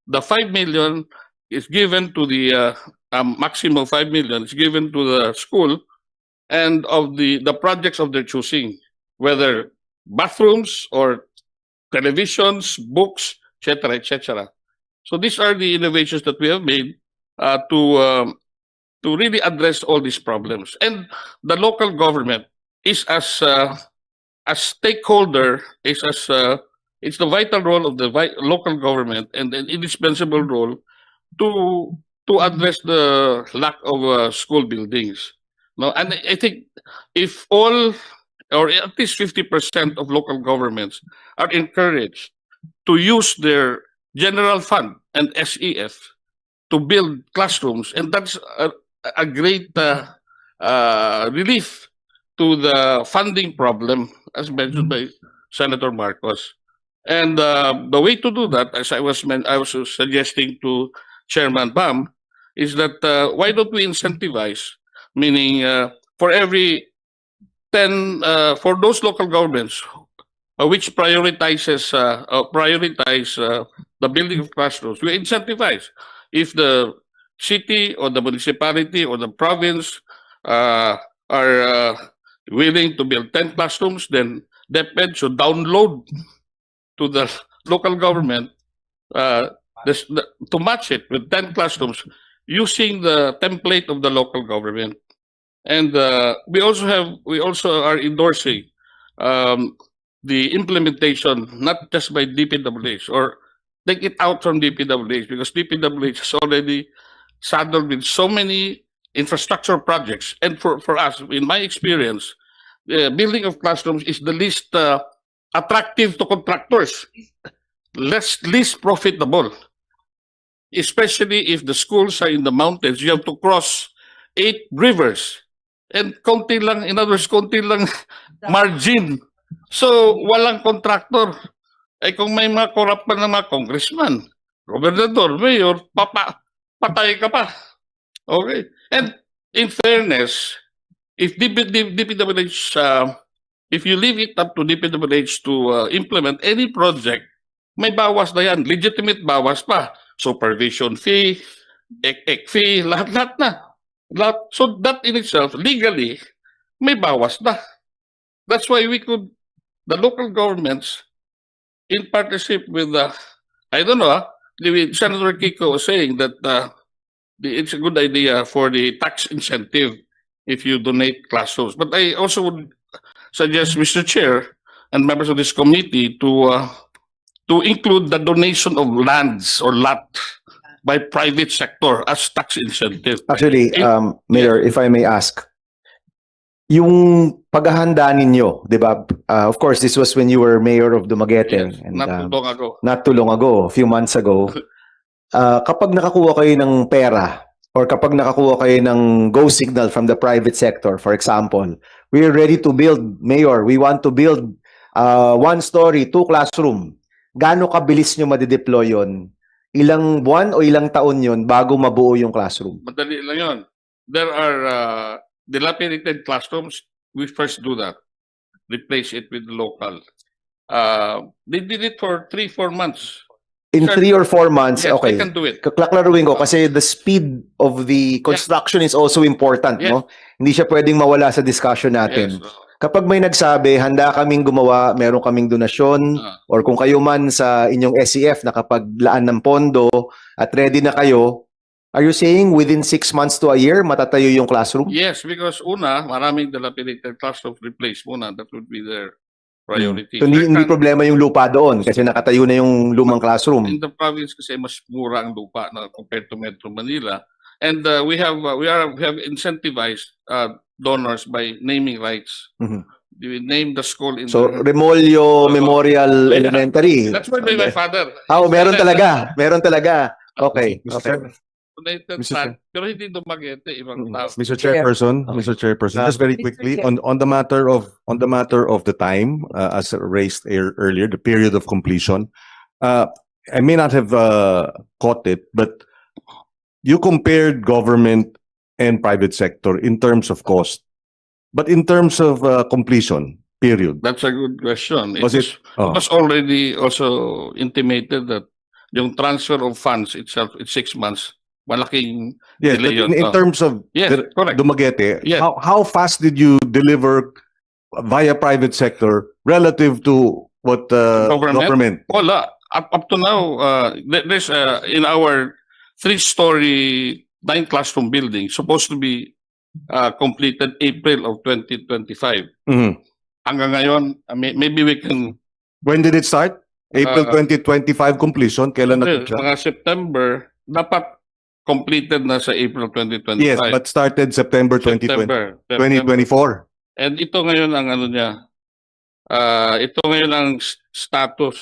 the 5 million is given to the maximum 5 million is given to the school and of the projects of their choosing, whether bathrooms or televisions, books, etc., etc. So these are the innovations that we have made to really address all these problems. And the local government is as a stakeholder, is as it's the vital role of the local government and an indispensable role to address the lack of school buildings. No, and I think if all or at least 50% of local governments are encouraged to use their general fund and SEF to build classrooms, and that's a great relief to the funding problem, as mentioned by Senator Marcos. And the way to do that, as I was suggesting to Chairman Bam, is that why don't we incentivize, meaning for every 10 for those local governments which prioritize the building of classrooms, we incentivize. If the city or the municipality or the province are willing to build 10 classrooms, then DepEd should download to the local government to match it with 10 classrooms using the template of the local government. And we also are endorsing the implementation, not just by DPWH, or take it out from DPWH, because DPWH is already saddled with so many infrastructure projects. And for us, in my experience, the building of classrooms is the least attractive to contractors, least profitable, especially if the schools are in the mountains. You have to cross 8 rivers. And konti lang, in other words, konti lang margin. So, walang contractor. Eh kung may mga corrupt pa na mga congressman, gobernador, mayor, patay ka pa. Okay? And in fairness, if DPWH, if you leave it up to DPWH to implement any project, may bawas na yan. Legitimate bawas pa. Supervision fee, ek fee, lahat-lahat na. So that in itself, legally, may bawas na. That's why the local governments, in partnership with, I don't know, Senator Kiko was saying that it's a good idea for the tax incentive if you donate classrooms. But I also would suggest, Mr. Chair, and members of this committee to include the donation of lands or lot by private sector as tax incentive. Actually, Mayor, if I may ask, yung paghahanda ninyo, di ba? Of course, this was when you were mayor of Dumaguete. Yes, and, not too long ago. Not too long ago, a few months ago. Kapag nakakuha kayo ng pera or kapag nakakuha kayo ng go signal from the private sector, for example, we are ready to build, Mayor, we want to build 1-story, 2 classroom. Gaano kabilis nyo madideploy yun? Ilang buwan o ilang taon yun bago mabuo yung classroom? Madali lang yun. There are dilapidated classrooms. We first do that. Replace it with local. They did it for 3-4 months. In 3 or 4 months, Yes, okay. they can do it. Kaklaruin ko kasi the speed of the construction is also important, Yes. no? Hindi siya pwedeng mawala sa discussion natin. Yes. Kapag may nagsabi, handa kaming gumawa, meron kaming donasyon, or kung kayo man sa inyong SEF nakapaglaan ng pondo at ready na kayo, are you saying within 6 months to a year, matatayo yung classroom? Yes, because una, maraming dilapidated classroom replace muna. That would be their priority. So, hindi Second, problema yung lupa doon kasi nakatayo na yung lumang classroom. in the province kasi mas mura ang lupa na compared to Metro Manila. And we have incentivized donors by naming rights. Mhm. We name the school in So, the... Remolyo Memorial Elementary. That's why my father. Meron talaga. Meron talaga. Okay. Mr. Okay. Chair. Donated Mr. son, pero hindi Dumaguete, ibang tao. Mr. Chairperson, just very quickly on the matter of the time, as raised earlier, the period of completion. I may not have caught it, but you compared government and private sector in terms of cost, but in terms of completion period. That's a good question. Was it? It was already also intimated that yung transfer of funds itself, it's 6 months. Malaking Yes, delay but yun. in terms of Yes, correct. Dumaguete, Yes. how fast did you deliver via private sector relative to what government? Wala. Up to now, there's in our 3-story 9-classroom building supposed to be completed April of 2025. Mhm. Hanggang ngayon, maybe we can... When did it start? April 2025 completion. Kailan na siya? Mga September, dapat completed na sa April 2025. Yes, but started September 2020, September. 2024. And ito ngayon ang ano niya, ito ngayon ang status.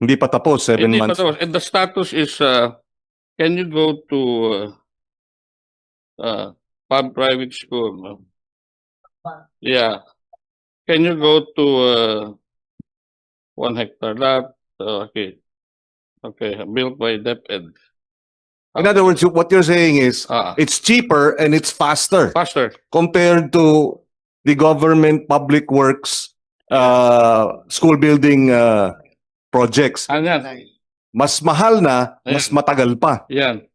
Hindi pa tapos, 7 Hindi pa months. tapos. And the status is, can you go to private school? Yeah. Can you go to 1 hectare lot? Okay. Okay, built by DepEd. In other words, what you're saying is Ah. it's cheaper and it's faster Faster. compared to the government public works school building projects. Ano yan? Mas mahal na, mas matagal pa. Yan.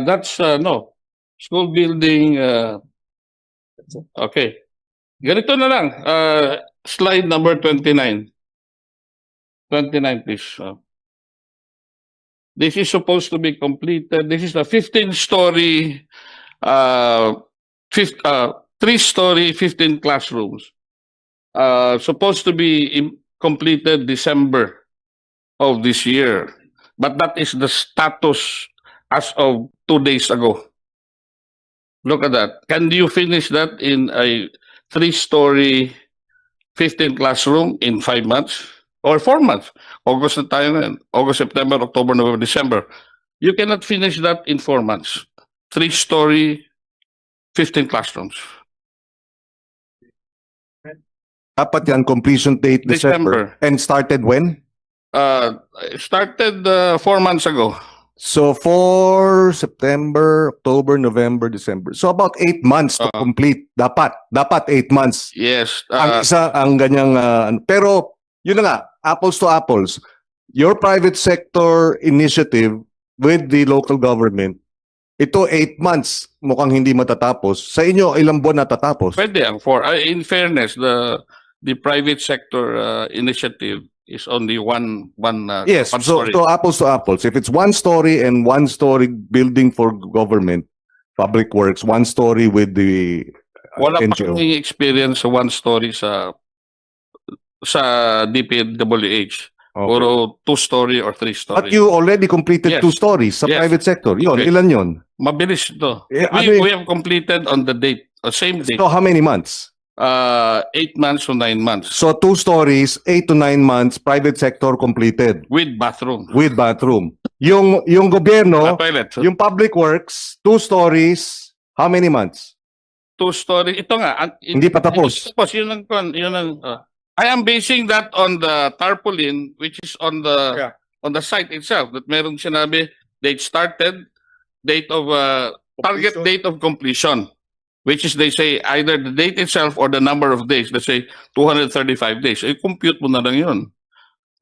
That's, no. School building, okay. Ganito na lang. Slide number 29. 29, please. This is supposed to be completed. This is the 15-story, 3-story, 15 classrooms. Supposed to be completed December of this year. But that is the status as of 2 days ago. Look at that. Can you finish that in a 3-story, 15 classroom in 5 months? Or 4 months? August na tayo ngayon. August, September, October, November, December. You cannot finish that in 4 months. 3-story, 15 classrooms. Dapat yan, completion date December. And started when? Started 4 months ago. So for September, October, November, December. So about 8 months to complete. Dapat 8 months. Yes. Ang isa, ang ganyang, pero yun na nga, apples to apples. Your private sector initiative with the local government, ito 8 months mukhang hindi matatapos. Sa inyo, ilang buwan natatapos? Pwede ang 4. In fairness, the private sector initiative is only one Yes, one so story. to apples. If it's 1 story and 1 story building for government, public works, 1 story with the Wala pa NGO. kaming experience sa 1 story sa DPWH. Okay. Puro 2 story or 3 story. But you already completed Yes. 2 stories sa Yes. private sector. Yun, Okay. ilan yun? Mabilis ito. Eh, ano We have completed on the date, same date. So how many months? 8 months to 9 months So 2 stories, 8 to 9 months, private sector completed with bathroom. with bathroom. Yung gobyerno, Toilet. yung public works, 2 stories, how many months? 2 story. Ito nga. Hindi pa tapos. Tapos yun ang I am basing that on the tarpaulin which is on the site itself that meron sinabi date started, date of target date of completion, which is they say either the date itself or the number of days. Let's say 235 days. Compute mo na lang yun.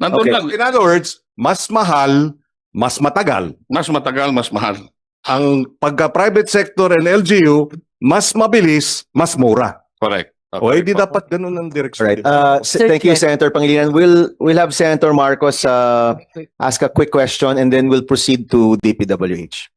Nandun Okay. lang. In other words, mas mahal, mas matagal. Mas matagal, mas mahal. Ang pagka-private sector and LGU, mas mabilis, mas mura. Correct. O hindi dapat ganun ang direksyon. Right. Thank you, Senator Pangilinan. We'll have Senator Marcos ask a quick question and then we'll proceed to DPWH.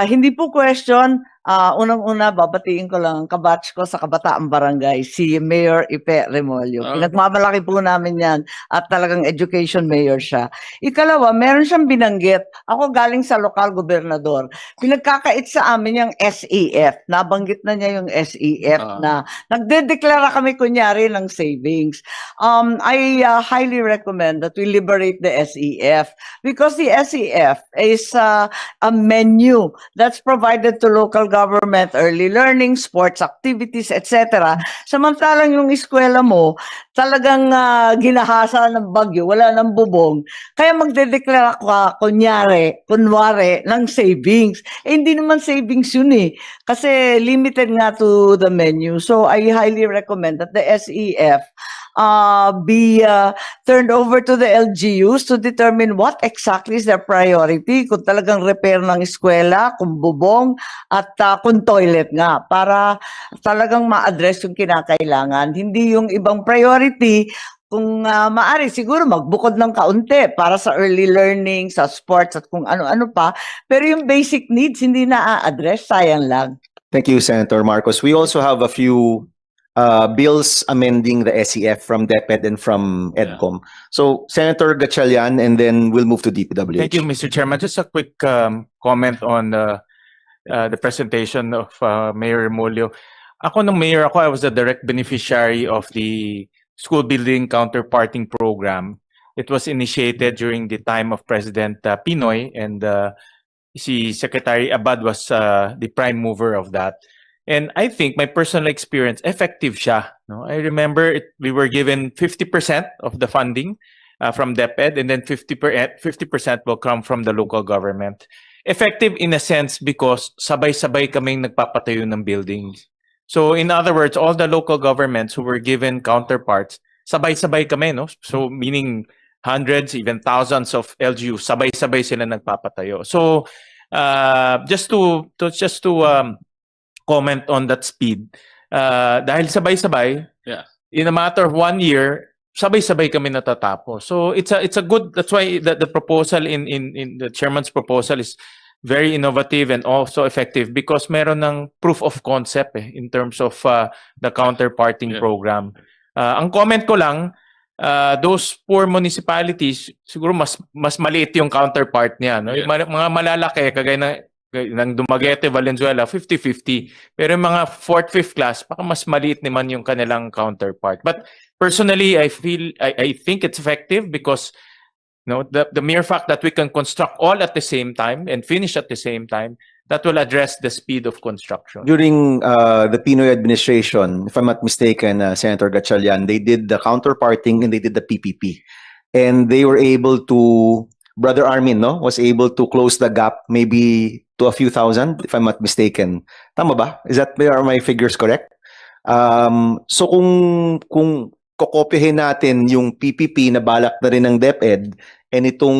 Hindi po question. Unang-una, babatiin ko lang ang kabatch ko sa Kabataang Barangay, si Mayor Ipe Remolyo. Pinagmamalaki po namin yan at talagang education mayor siya. Ikalawa, meron siyang binanggit. Ako galing sa lokal gobernador. Pinagkakait sa amin yung SEF. Nabanggit na niya yung SEF na nagdedeklara kami kunyari ng savings. I highly recommend that we liberate the SEF because the SEF is a menu that's provided to local government, early learning, sports activities, etc. Samantalang yung eskwela mo, talagang ginahasa ng bagyo, wala ng bubong. Kaya magdedeklara ka, kunwari, ng savings. Hindi naman savings yun eh. Kasi limited nga to the menu. So I highly recommend that the SEF be turned over to the LGUs to determine what exactly is their priority, kung talagang repair ng eskwela, kung bubong, at kung toilet nga, para talagang ma-address yung kinakailangan. Hindi yung ibang priority, kung maaari, siguro magbukod ng kaunti para sa early learning, sa sports, at kung ano-ano pa. Pero yung basic needs, hindi na-address, sayang lang. Thank you, Senator Marcos. We also have a few bills amending the SEF from DepEd and from EDCOM. So, Senator Gatchalian, and then we'll move to DPWH. Thank you, Mr. Chairman. Just a quick comment on the presentation of Mayor Remolyo. Ako nung mayor ako, I was the direct beneficiary of the school building counterparting program. It was initiated during the time of President Pinoy, and si Secretary Abad was the prime mover of that. And I think my personal experience, effective siya. No? I remember we were given 50% of the funding from DepEd, and then 50% will come from the local government. Effective in a sense because sabay-sabay kaming nagpapatayo ng buildings. So in other words, all the local governments who were given counterparts, sabay-sabay kami, no? So meaning hundreds, even thousands of LGUs, sabay-sabay sila nagpapatayo. So just to comment on that speed, dahil sabay-sabay, in a matter of 1 year, sabay-sabay kami natatapos. So it's a good, that's why the proposal in the chairman's proposal is very innovative and also effective because meron ng proof of concept in terms of the counterparting program. Ang comment ko lang, those poor municipalities, siguro mas maliit yung counterpart niya. No? Yung mga malalaki, kagaya ng Dumaguete, Valenzuela, 50-50. Pero yung mga 4th, 5th class, baka mas maliit naman yung kanilang counterpart. But personally, I think it's effective because the mere fact that we can construct all at the same time and finish at the same time, that will address the speed of construction. During the Pinoy administration, if I'm not mistaken, Senator Gatchalian, they did the counterparting and they did the PPP. And they were able to, Brother Armin, was able to close the gap maybe to a few thousand, if I'm not mistaken. Tama ba? Are my figures correct? So kung kokopyahin natin yung PPP na balak na rin ng DepEd and itong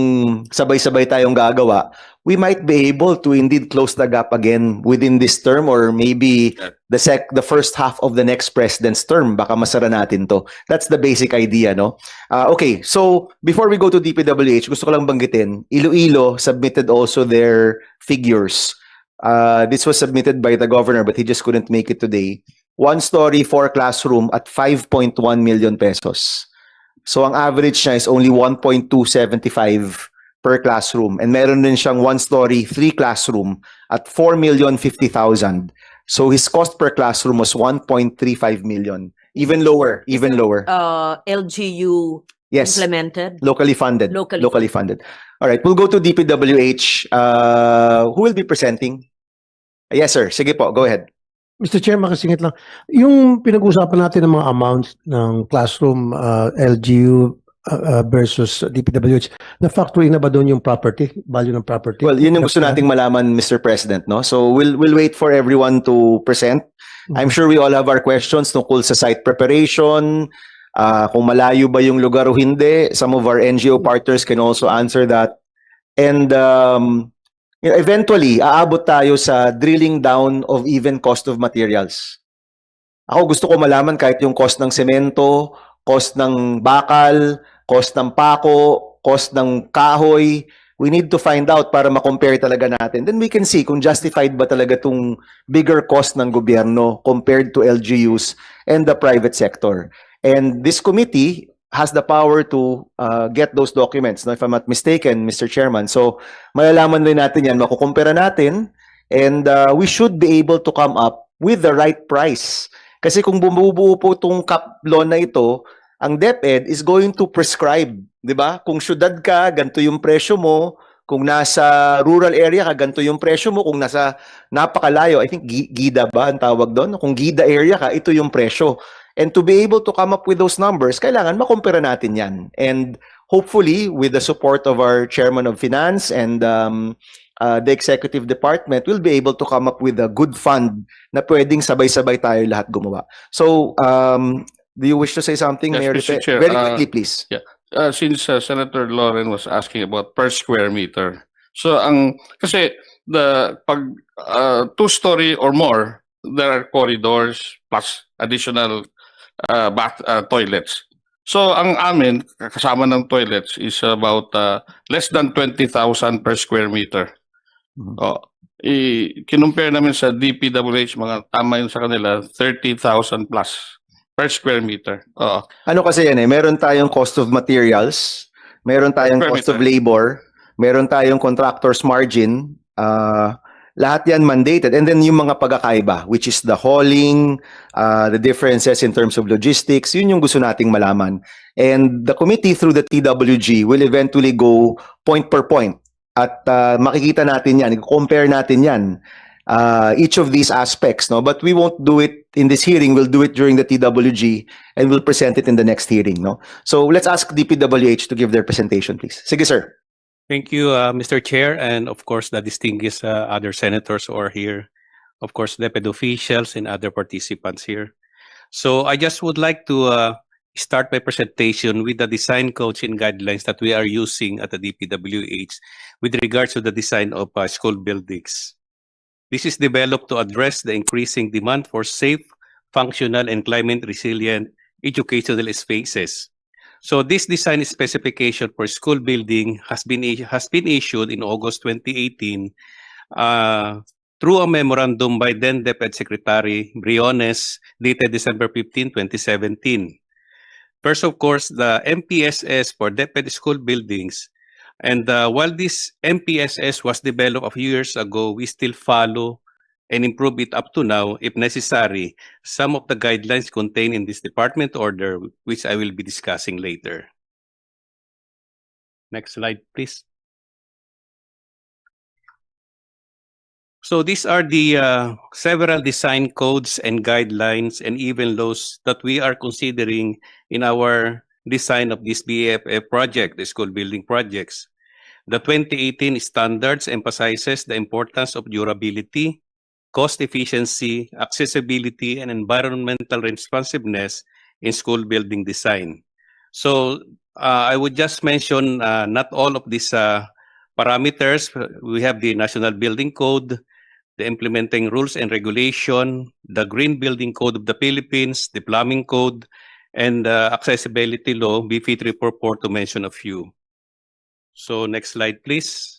sabay-sabay tayong gagawa, we might be able to indeed close the gap again within this term or maybe the first half of the next president's term. Baka masara natin to. That's the basic idea, no? Okay, so before we go to DPWH, gusto ko lang banggitin, Iloilo submitted also their figures. This was submitted by the governor but he just couldn't make it today. 1-story, 4-classroom at 5.1 million pesos. So ang average niya is only 1.275 per classroom. And meron din siyang 1-story, 3-classroom at 4,050,000. So his cost per classroom was 1.35 million. Even lower. LGU Yes. implemented? Locally funded. Locally funded. All right, we'll go to DPWH. Who will be presenting? Yes, sir. Sige po, go ahead. Mr. Chair, makasingit lang. Yung pinag-usapan natin ng mga amounts ng classroom, LGU versus DPWH, na-factory na ba doon yung property, value ng property? Well, yun yung gusto nating malaman, Mr. President, no? So we'll wait for everyone to present. I'm sure we all have our questions tungkol sa site preparation, kung malayo ba yung lugar o hindi. Some of our NGO partners can also answer that. And eventually, aabot tayo sa drilling down of even cost of materials. Ako gusto ko malaman kahit yung cost ng semento, cost ng bakal, cost ng pako, cost ng kahoy. We need to find out para ma-compare talaga natin. Then we can see kung justified ba talaga itong bigger cost ng gobyerno compared to LGUs and the private sector. And this committee has the power to get those documents, no, if I'm not mistaken, Mr. Chairman. So, malalaman din natin yan, makukumpara natin, and we should be able to come up with the right price. Kasi kung bumubuo po itong cap law na ito, ang DepEd is going to prescribe, di ba? Kung syudad ka, ganito yung presyo mo. Kung nasa rural area ka, ganito yung presyo mo. Kung nasa napakalayo, I think GIDA ba ang tawag doon? Kung GIDA area ka, ito yung presyo. And to be able to come up with those numbers, kailangan makumpara natin yan. And hopefully, with the support of our Chairman of Finance and the Executive Department, we'll be able to come up with a good fund na pwedeng sabay-sabay tayo lahat gumawa. So, do you wish to say something, Yes, Mayor Mr. Lipe? Chair, Very quickly, please. Since Senator Loren was asking about per square meter. So kasi pag 2-story or more, there are corridors plus additional toilets. So ang amin kasama ng toilets is about less than 20,000 per square meter. Kinumpare namin sa DPWH, mga tama yun sa kanila, 30,000 plus per square meter. Ano kasi yan meron tayong cost of materials, meron tayong cost of labor, meron tayong contractor's margin, lahat yan mandated. And then yung mga pagkakaiba, which is the hauling, the differences in terms of logistics, yun yung gusto nating malaman. And the committee through the TWG will eventually go point per point. At makikita natin yan, compare natin yan, each of these aspects. No? But we won't do it in this hearing, we'll do it during the TWG and we'll present it in the next hearing. No? So let's ask DPWH to give their presentation, please. Sige, sir. Thank you, Mr. Chair, and of course the distinguished other senators who are here, of course DepEd officials and other participants here. So I just would like to start my presentation with the design codes and guidelines that we are using at the DPWH with regards to the design of school buildings. This is developed to address the increasing demand for safe, functional, and climate-resilient educational spaces. So this design specification for school building has been issued in August 2018 through a memorandum by then DepEd Secretary Briones dated December 15, 2017. First, of course, the MPSS for DepEd school buildings. And while this MPSS was developed a few years ago, we still follow and improve it up to now, if necessary, some of the guidelines contained in this department order, which I will be discussing later. Next slide, please. So these are the several design codes and guidelines and even laws that we are considering in our design of this BFF project, the school building projects. The 2018 standards emphasizes the importance of durability, cost efficiency, accessibility, and environmental responsiveness in school building design. So I would just mention not all of these parameters. We have the National Building Code, the implementing rules and regulation, the Green Building Code of the Philippines, the Plumbing Code, and the Accessibility Law, BP 344, to mention a few. So next slide, please.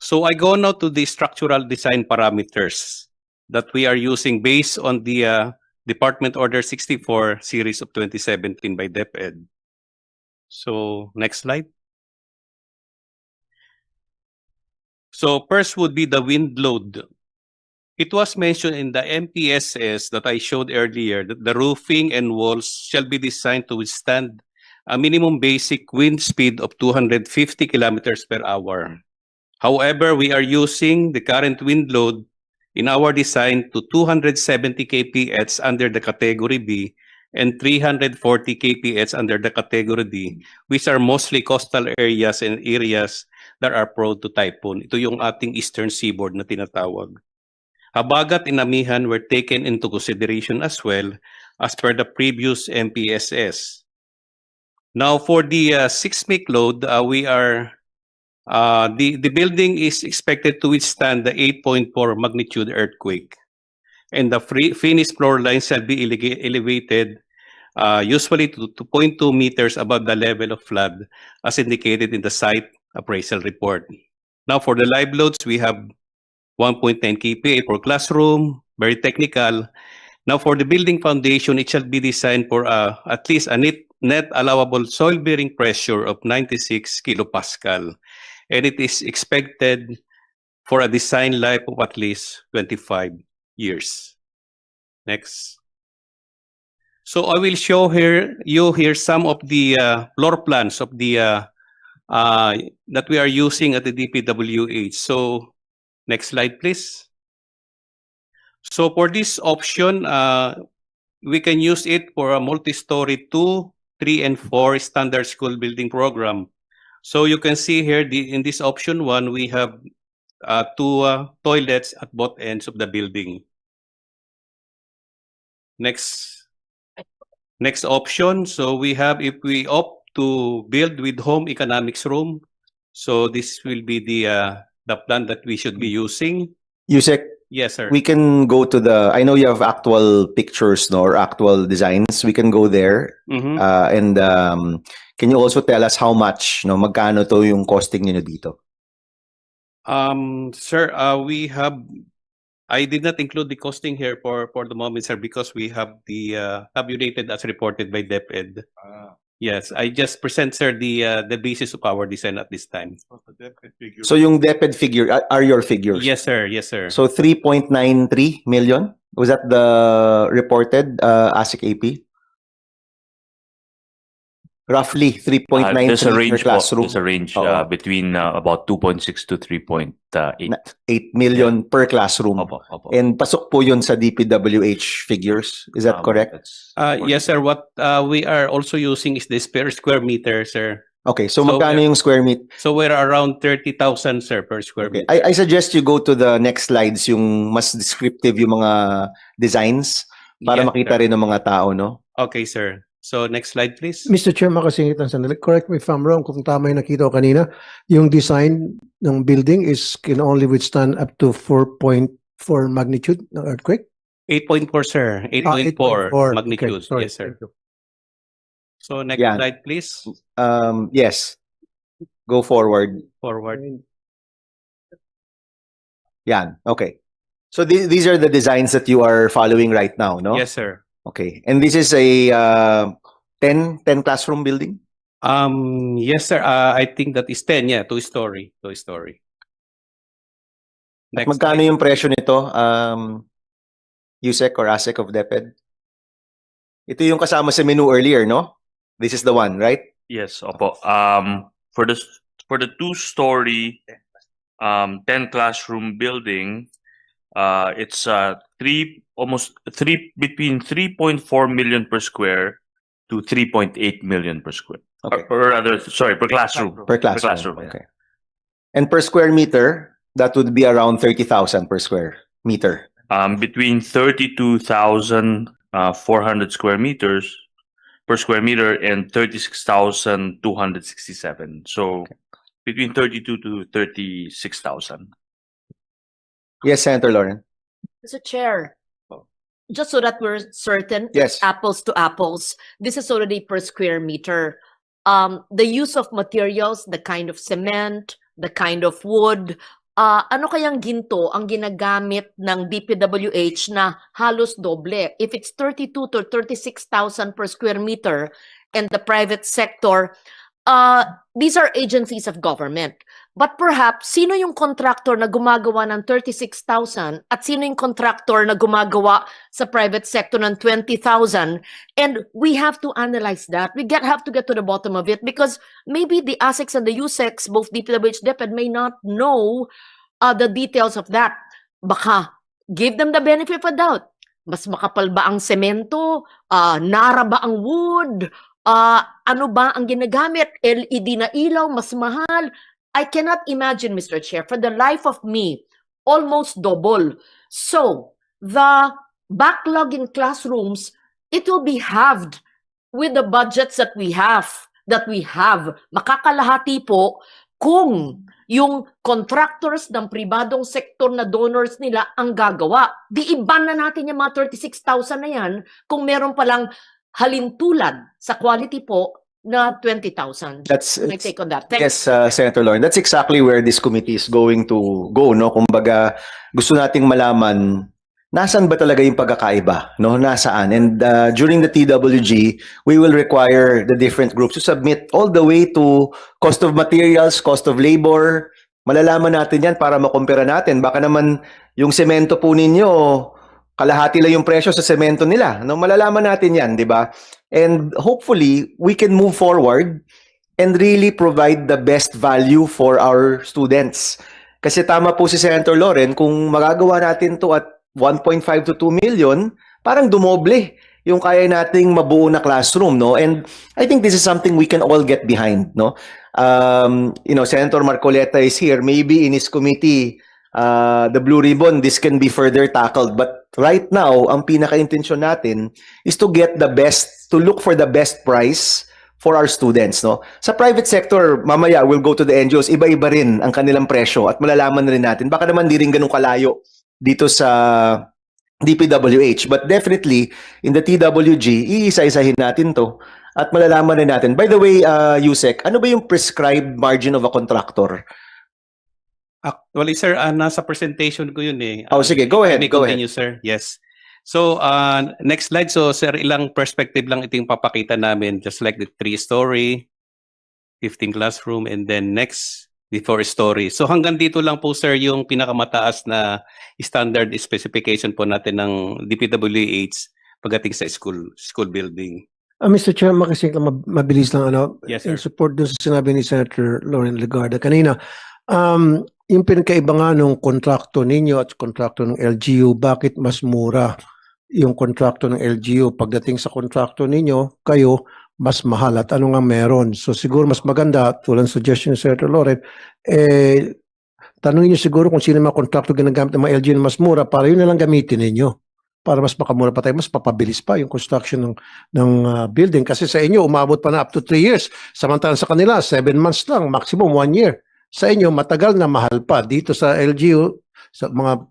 So I go now to the structural design parameters that we are using based on the Department Order 64 series of 2017 by DepEd. So next slide. So first would be the wind load. It was mentioned in the MPSS that I showed earlier that the roofing and walls shall be designed to withstand a minimum basic wind speed of 250 kilometers per hour. However, we are using the current wind load in our design to 270 kph under the category B and 340 kph under the category D, which are mostly coastal areas and areas that are prone to typhoon. Ito yung ating eastern seaboard na tinatawag. Habagat and amihan were taken into consideration as well as per the previous MPSS. Now for the seismic load, we are the building is expected to withstand the 8.4 magnitude earthquake, and the finished floor line shall be elevated usually to 2.2 meters above the level of flood, as indicated in the site appraisal report. Now for the live loads, we have 1.9 kPa per classroom, very technical. Now for the building foundation, it shall be designed for at least a net allowable soil-bearing pressure of 96 kilopascal. And it is expected for a design life of at least 25 years. Next. So I will show you here some of the floor plans of the that we are using at the DPWH. So next slide, please. So for this option, we can use it for a multi-story 2, 3, and 4 standard school building program. So you can see here in this option 1, we have 2 toilets at both ends of the building. Next option. So we have, if we opt to build with home economics room, so this will be the plan that we should be using. Yusek, Yes, sir. we can go to the, I know you have actual pictures, no, or actual designs. We can go there. Mhm. And can you also tell us how much, no, magkano to yung costing niyo dito? Sir, I did not include the costing here for the moment, sir, because we have the tabulated as reported by DepEd. Yes, I just present, sir, the basis of our design at this time. So yung DepEd figure are your figures? Yes, sir. Yes, sir. So 3.93 million? Was that the reported ASIC AP? Roughly 3.93 There's a per range, classroom. there's a range Oo. between about 2.6 to 3.8. 8 million per classroom. Opo, opo. And pasok po yun sa DPWH figures. Is that correct? Yes, sir. What we are also using is this per square meter, sir. Okay, so So, magkano yung square meter? So we're around 30,000, sir, per square Okay. meter. I suggest you go to the next slides, yung mas descriptive yung mga designs para Yes, makita sir. rin ng mga tao, no? Okay, sir. So next slide, please. Mr. Chair, makasingit lang sandali. Correct me if I'm wrong, kung tama yung nakita ko kanina, yung design ng building can only withstand up to 4.4 magnitude ng earthquake? 8.4, sir. 8.4 8.4. magnitude. Okay, sorry. Yes, sir. Thank you. So next Yan. slide, please. Yes. Go forward. Forward. Yan. Okay. So these are the designs that you are following right now, no? Yes, sir. Okay. And this is a 10 classroom building? Yes, sir. I think that is 10. Yeah, two-story. Two-story. At Next magkano slide. yung presyo nito? USEC or ASEC of DepEd? Ito yung kasama sa menu earlier, no? This is the one, right? Yes, opo. For the two-story 10 classroom building, it's between 3.4 million per square to 3.8 million per square. Okay. Or rather, sorry, per classroom. Per classroom. yeah. Okay. And per square meter, that would be around 30,000 per square meter. Between 32,400 square meters per square meter and 36,267. So between 32 to 36,000. Yes, Senator Lauren. Mr. Chair, just so that we're certain, Yes. apples to apples, this is already per square meter. The use of materials, the kind of cement, the kind of wood, ano kayang ginto ang ginagamit ng DPWH na halos doble? If it's 32 to 36,000 per square meter and the private sector, these are agencies of government. But perhaps, sino yung contractor na gumagawa ng 36,000 at sino yung contractor na gumagawa sa private sector ng 20,000? And we have to analyze that. We have to get to the bottom of it because maybe the ASECs and the USECs, both DPWH, DepEd, may not know the details of that. Baka give them the benefit of the doubt. Mas makapal ba ang semento? Nara ba ang wood? Ano ba ang ginagamit? LED na ilaw, mas mahal. I cannot imagine, Mr. Chair, for the life of me, almost double. So, the backlog in classrooms, it will be halved with the budgets that we have. Makakalahati po kung yung contractors ng pribadong sektor na donors nila ang gagawa. Di iban na natin yung mga 36,000 na yan kung meron palang halintulad sa quality po na 20,000. That's My take on that. Thank yes, Senator Lauren. That's exactly where this committee is going to go, no? Kumbaga, gusto nating malaman nasaan ba talaga yung pagkakaiba, no? Nasaan? And during the TWG, we will require the different groups to submit all the way to cost of materials, cost of labor. Malalaman natin yan para makumpara natin. Baka naman yung semento po ninyo, kalahati lang yung presyo sa semento nila. No, malalaman natin yan, di ba? And hopefully, we can move forward and really provide the best value for our students. Kasi tama po si Senator Lauren, kung magagawa natin to at 1.5 to 2 million, parang dumoble yung kaya nating mabuo na classroom, no? And I think this is something we can all get behind, no? Senator Marcoleta is here. Maybe in his committee, the Blue Ribbon, this can be further tackled. But right now, ang pinaka-intensyon natin is to get the best, to look for the best price for our students, no? Sa private sector, mamaya we'll go to the NGOs, iba-iba rin ang kanilang presyo at malalaman rin natin. Baka naman di rin ganun kalayo dito sa DPWH. But definitely, in the TWG, iisa-isahin natin to at malalaman rin natin. By the way, Yusek, ano ba yung prescribed margin of a contractor? Actually, sir, nasa presentation ko yun eh. Oh, sige, go ahead, May go ahead. continue, sir. Yes. So, next slide. So, sir, ilang perspective lang ito yung papakita namin. Just like the 3-story, 15 classroom, and then next, the 4-story. So, hanggang dito lang po, sir, yung pinakamataas na standard specification po natin ng DPWH pagdating sa school building. Mr. Chair, makising lang, mabilis lang, Yes, in sir. support dun sa sinabi ni Senator Lauren Legarda kanina. Yung pinakaiba nga nung kontrakto ninyo at kontrakto ng LGU, bakit mas mura yung kontrakto ng LGU? Pagdating sa kontrakto ninyo, kayo, mas mahal. At ano nga meron? So siguro mas maganda, tulad ng suggestion ni Senator Lauren, tanungin nyo siguro kung sino mga kontrakto ginagamit ng mga LGU na mas mura para yun na lang gamitin ninyo. Para mas makamura pa tayo, mas papabilis pa yung construction ng building. Kasi sa inyo, umabot pa na up to 3 years. Samantalang sa kanila, 7 months lang, maximum 1 year. Sa inyo, matagal na mahal pa. Dito sa LGU, sa mga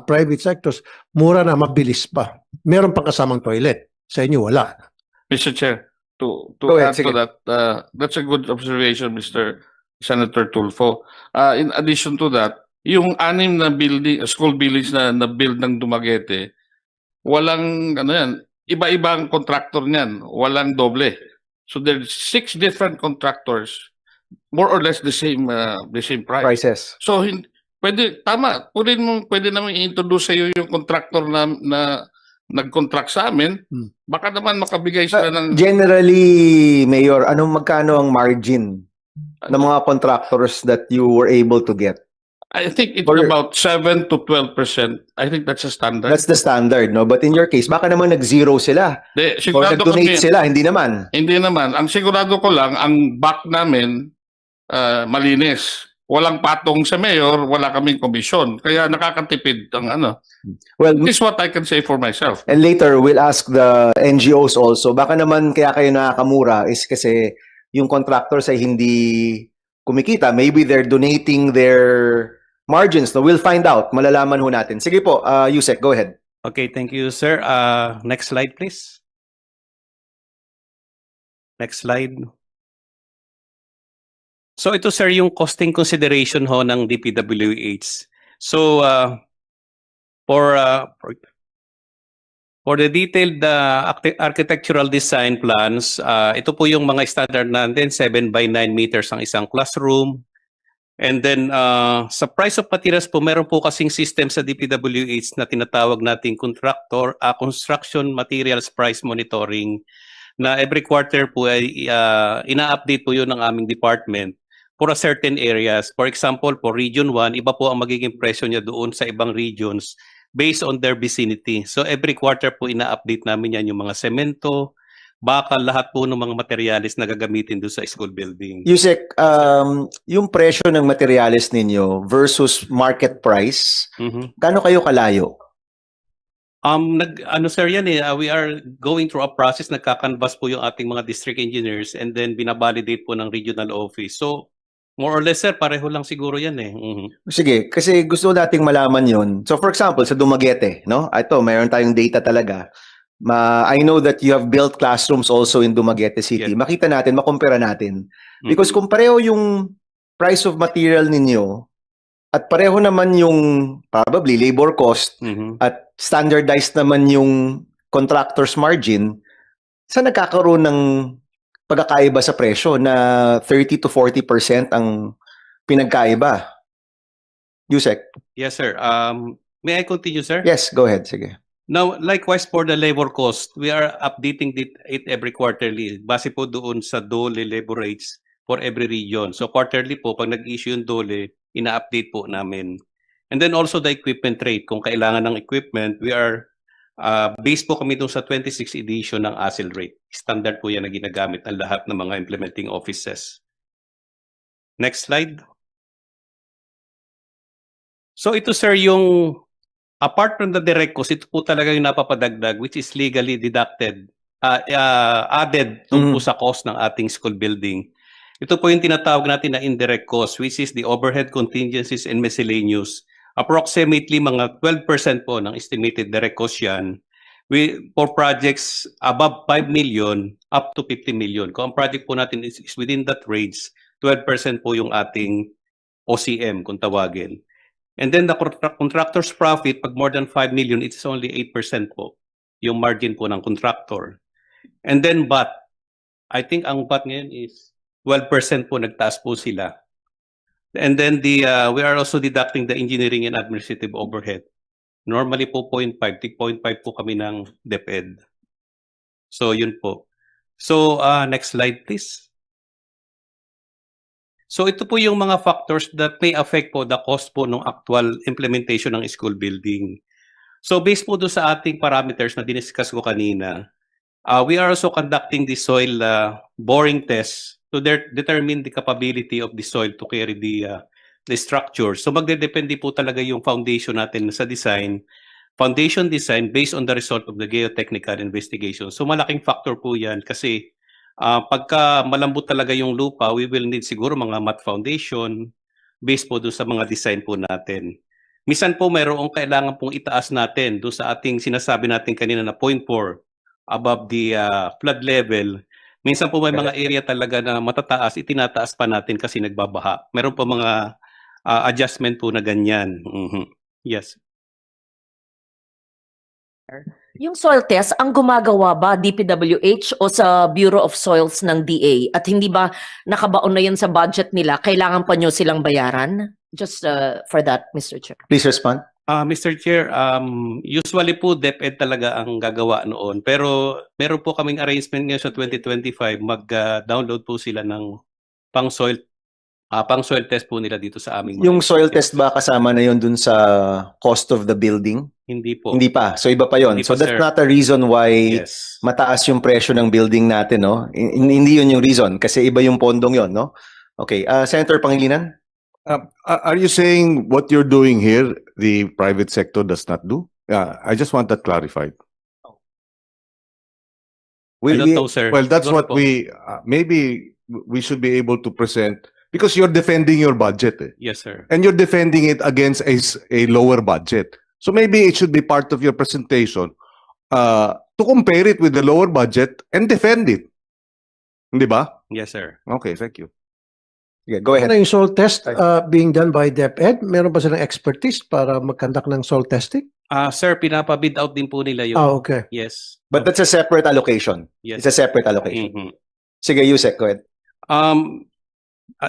private sectors, mura na mabilis pa. Meron pang kasamang toilet. Sa inyo, wala. Mr. Chair, Go ahead, add to sige. that, that's a good observation, Mr. Senator Tulfo. In addition to that, yung 6 na school buildings na build ng Dumaguete, walang ano yan, iba-ibang contractor niyan, walang doble. So there's 6 different contractors, more or less the same price. Prices. So pwede pwede naman i-introduce sa iyo yung contractor na nag-contract sa amin. Baka naman makabigay sila ng Generally, Mayor, magkano ang margin ng mga contractors that you were able to get? I think it's Or- about 7 to 12%. I think that's a standard. That's the standard, no? But in your case, baka naman nag-zero sila. De, Or sigurado nag-donate kami- sila, hindi naman. Hindi naman. Ang sigurado ko lang, ang back namin malinis. Walang patong sa mayor, wala kaming komisyon. Kaya nakakatipid ang ano. Well, This is what I can say for myself. and later, we'll ask the NGOs also. Baka naman kaya kayo nakakamura is kasi yung contractors ay hindi kumikita. Maybe they're donating their margins. No? We'll find out. Malalaman ho natin. Sige po, Yusek, go ahead. Okay, thank you, sir. Next slide, please. Next slide. So ito, sir, yung costing consideration ho ng DPWH. So for the detailed architectural design plans, ito po yung mga standard natin, 7 by 9 meters ang isang classroom. And then sa price of materials po, meron po kasing system sa DPWH na tinatawag nating construction materials price monitoring, na every quarter po ay ina-update po yun ng aming department for a certain areas. For example, for Region 1, iba po ang magiging presyo niya doon sa ibang regions based on their vicinity. So every quarter po ina-update namin yan, yung mga semento, bakal, lahat po ng mga materialis na gagamitin doon sa school building. Yusek, yung presyo ng materials ninyo versus market price, gaano kayo kalayo? Sir yan we are going through a process, nagkakanvas po yung ating mga district engineers and then binabalidate po ng regional office. So more or less, sir, pareho lang siguro yan Sige, kasi gusto nating malaman yun. So for example, sa Dumaguete, no? Ito, mayroon tayong data talaga. I know that you have built classrooms also in Dumaguete City. Yes. Makita natin, makumpara natin. Because kung pareho yung price of material ninyo at pareho naman yung probably labor cost at standardized naman yung contractor's margin, saan nagkakaroon ng pagkakaiba sa presyo na 30 to 40% ang pinagkaiba? Yusek? Yes, sir. May I continue, sir? Yes, go ahead. Sige. Now, likewise for the labor cost, we are updating it every quarterly. Base po doon sa DOLE labor rates for every region. So quarterly po, pag nag-issue yung DOLE, ina-update po namin. And then also the equipment rate. Kung kailangan ng equipment, we are based po kami doon sa 26 edition ng ASIL rate. Standard po yan na ginagamit ng lahat ng mga implementing offices. Next slide. So ito, sir, yung apart from the direct cost, ito po talaga yung napapadagdag which is legally deducted, added po sa cost ng ating school building. Ito po yung tinatawag natin na indirect cost, which is the overhead contingencies and miscellaneous. Approximately mga 12% po ng estimated direct cost yan for projects above 5 million up to 50 million. Kung ang project po natin is within that range, 12% po yung ating OCM kung tawagin. And then the contractor's profit, pag more than 5 million, it's only 8% po yung margin po ng contractor. And then BAT, I think ang BAT ngayon is 12% po, nagtaas po sila. And then we are also deducting the engineering and administrative overhead. Normally po 0.5, 0.5 po kami ng DepEd. So yun po. So next slide please. So ito po yung mga factors that may affect po the cost po ng actual implementation ng school building. So based po doon sa ating parameters na diniscuss ko kanina, we are also conducting the soil boring test to determine the capability of the soil to carry the structure. So magdedepende po talaga yung foundation natin sa design, foundation design based on the result of the geotechnical investigation. So malaking factor po yan kasi pagka malambot talaga yung lupa, we will need siguro mga mat foundation based po doon sa mga design po natin. Minsan po mayroong kailangan pong itaas natin doon sa ating sinasabi natin kanina na 0.4 above the flood level. Minsan po may mga area talaga na matataas, itinataas pa natin kasi nagbabaha. Meron po mga adjustment po na ganyan. Yes. Yung soil test, ang gumagawa ba DPWH o sa Bureau of Soils ng DA? At hindi ba nakabaon na yun sa budget nila? Kailangan pa nyo silang bayaran? Just for that, Mr. Chair. Please respond. Mr. Chair, usually po DepEd talaga ang gagawa noon. Pero meron po kaming arrangement ngayon sa 2025, mag-download po sila ng pang-soil test po nila dito sa aming Yung soil test ba kasama na yun dun sa cost of the building? Hindi po. Hindi pa. So iba pa yon. Hindi So pa, that's sir. not a reason why Yes. mataas yung presyo ng building natin, no? Hindi yun yung reason kasi iba yung pondong yon, no? Okay. Senator Pangilinan? Are you saying what you're doing here, the private sector does not do? I just want that clarified. I don't know, sir. Well, that's Siguro what po. maybe we should be able to present because you're defending your budget, eh. Yes, sir. And you're defending it against a lower budget. So maybe it should be part of your presentation to compare it with the lower budget and defend it. Hindi ba? Yes, sir. Okay, thank you. Yeah, go ahead. Ano yung soil test being done by DepEd? Meron ba silang expertise para mag-conduct ng soil testing? Sir, pinapa-bid out din po nila yun. Okay. Yes. But that's a separate allocation. Yes. It's a separate allocation. Mhm. Sige, Yusek, go ahead.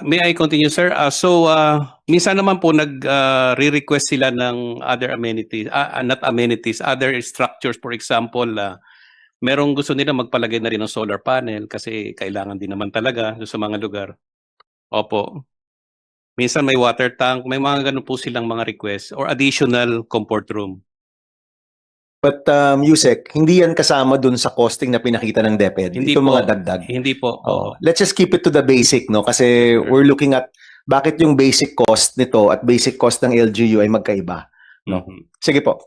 May I continue, sir? Minsan naman po re-request sila ng other amenities, not amenities, other structures. For example, merong gusto nila magpalagay na rin ng solar panel kasi kailangan din naman talaga doon sa mga lugar. Opo. Minsan may water tank, may mga ganun po silang mga request or additional comfort room. But Yusek, hindi yan kasama dun sa costing na pinakita ng DepEd. Hindi Itong po. mga dagdag. Hindi po. Oo. Let's just keep it to the basic, no? Kasi we're looking at bakit yung basic cost nito at basic cost ng LGU ay magkaiba, no? Sige po.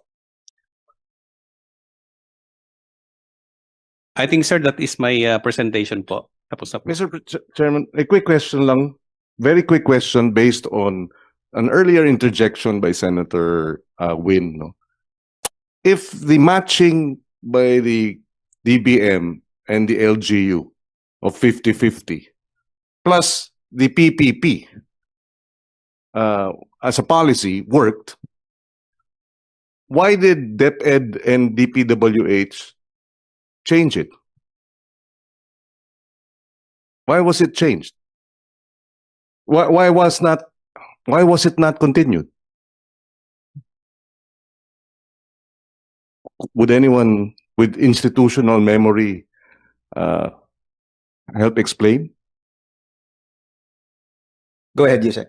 I think, sir, that is my presentation po. Tapos na po. Mr. Chairman, a quick question lang. Very quick question based on an earlier interjection by Senator Win. No? If the matching by the DBM and the LGU of 50-50 plus the PPP as a policy worked, why did DepEd and DPWH change it? Why was it changed? Why was it not continued? Would anyone with institutional memory help explain? Go ahead, Yusek.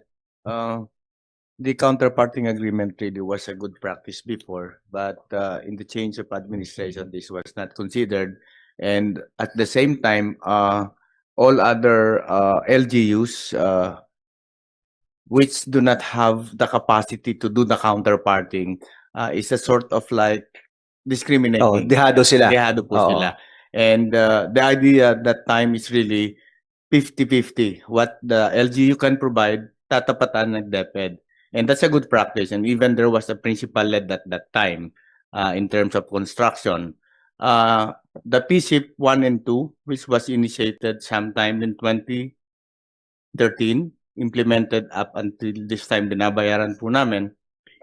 The counterparting agreement really was a good practice before, but in the change of administration, this was not considered. And at the same time, all other LGUs which do not have the capacity to do the counterparting is a sort of like discriminating. Oh, dehado sila. Dehado po Oo. sila. And the idea at that time is really 50-50. What the LGU can provide, tatapatan ng DepEd. And that's a good practice. And even there was a principal led at that time in terms of construction. The PSIP 1 and 2, which was initiated sometime in 2013, implemented up until this time, binabayaran po namin,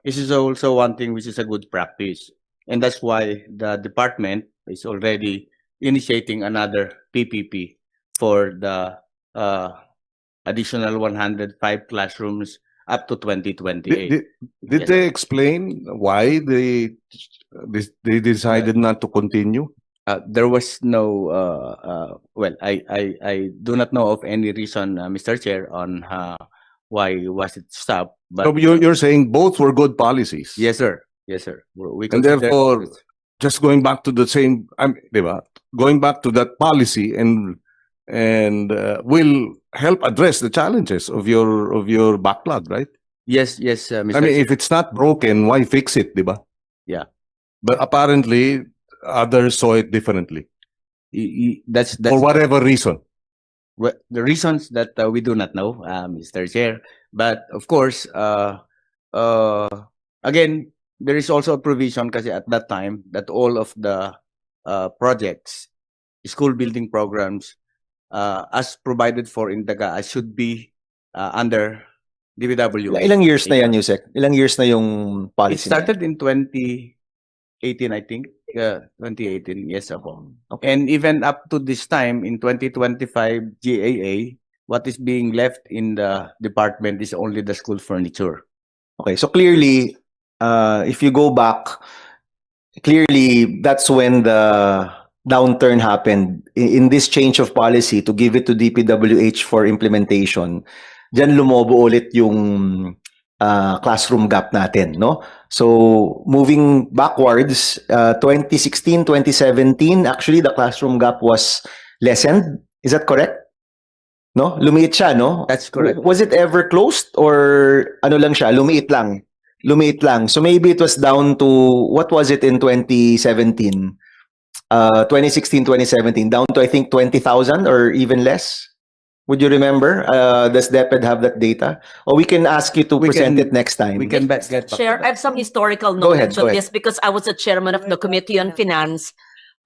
this is also one thing which is a good practice. And that's why the department is already initiating another PPP for the additional 105 classrooms up to 2028. Did they explain why they decided not to continue? There was no, well, I do not know of any reason, Mr. Chair, on why was it stopped. But So you're saying both were good policies. yes, sir. Yes, sir. We And consider- therefore, just going back to the same, diba? Going back to that policy and will help address the challenges of your backlog, right? yes, Mr. I mean, Chair. if it's not broken, why fix it, diba? Yeah. But apparently, others saw it differently That's for whatever reason. the reasons that we do not know, Mr. Chair. But of course, again, there is also a provision kasi at that time that all of the projects, school building programs as provided for in DAGA should be under DPWH. Ilang years na yan, Yusek? Ilang years na yung It policy na yan? started in 2018, I think. 2018, yes, Apo. Okay. And even up to this time, in 2025 GAA, what is being left in the department is only the school furniture. Okay, so clearly, if you go back, clearly that's when the downturn happened in this change of policy to give it to DPWH for implementation. Diyan lumobo ulit yung classroom gap natin, no? So moving backwards, 2016, 2017, actually the classroom gap was lessened. Is that correct? No? Lumiit siya, no? That's correct. Was it ever closed or ano lang siya? Lumiit lang. Lumiit lang. So maybe it was down to, what was it in 2017? 2016, 2017, down to I think 20,000 or even less. Would you remember? Does DepEd have that data? Or we can ask you to We present can- it next time. We can get back. Chair, I have some historical Go ahead, knowledge go on ahead. this because I was a chairman of the Committee on Finance.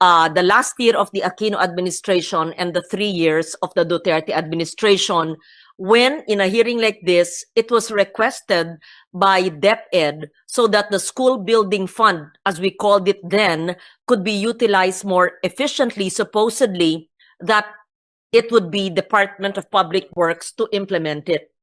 The last year of the Aquino administration and the 3 years of the Duterte administration, when in a hearing like this, it was requested by DepEd so that the school building fund, as we called it then, could be utilized more efficiently, supposedly, that it would be Department of Public Works to implement it.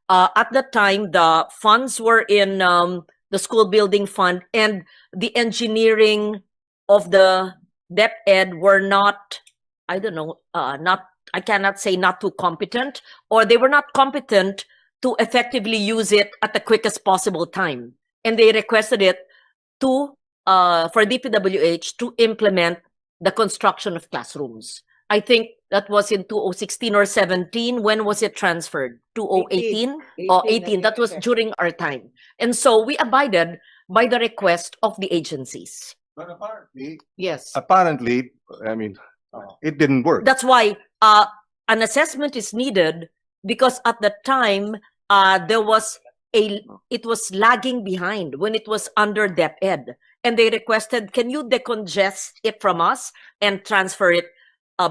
At the time, the funds were in the school building fund, and the engineering of the DepEd were not, I don't know, I cannot say not too competent, or they were not competent to effectively use it at the quickest possible time. And they requested it to, for DPWH to implement the construction of classrooms. I think that was in 2016 or 17. When was it transferred? 2018? Or 18. That was during our time. And so we abided by the request of the agencies. But apparently, Yes. I mean, it didn't work. That's why an assessment is needed, because at the time it was lagging behind when it was under DepEd, and they requested, can you decongest it from us and transfer it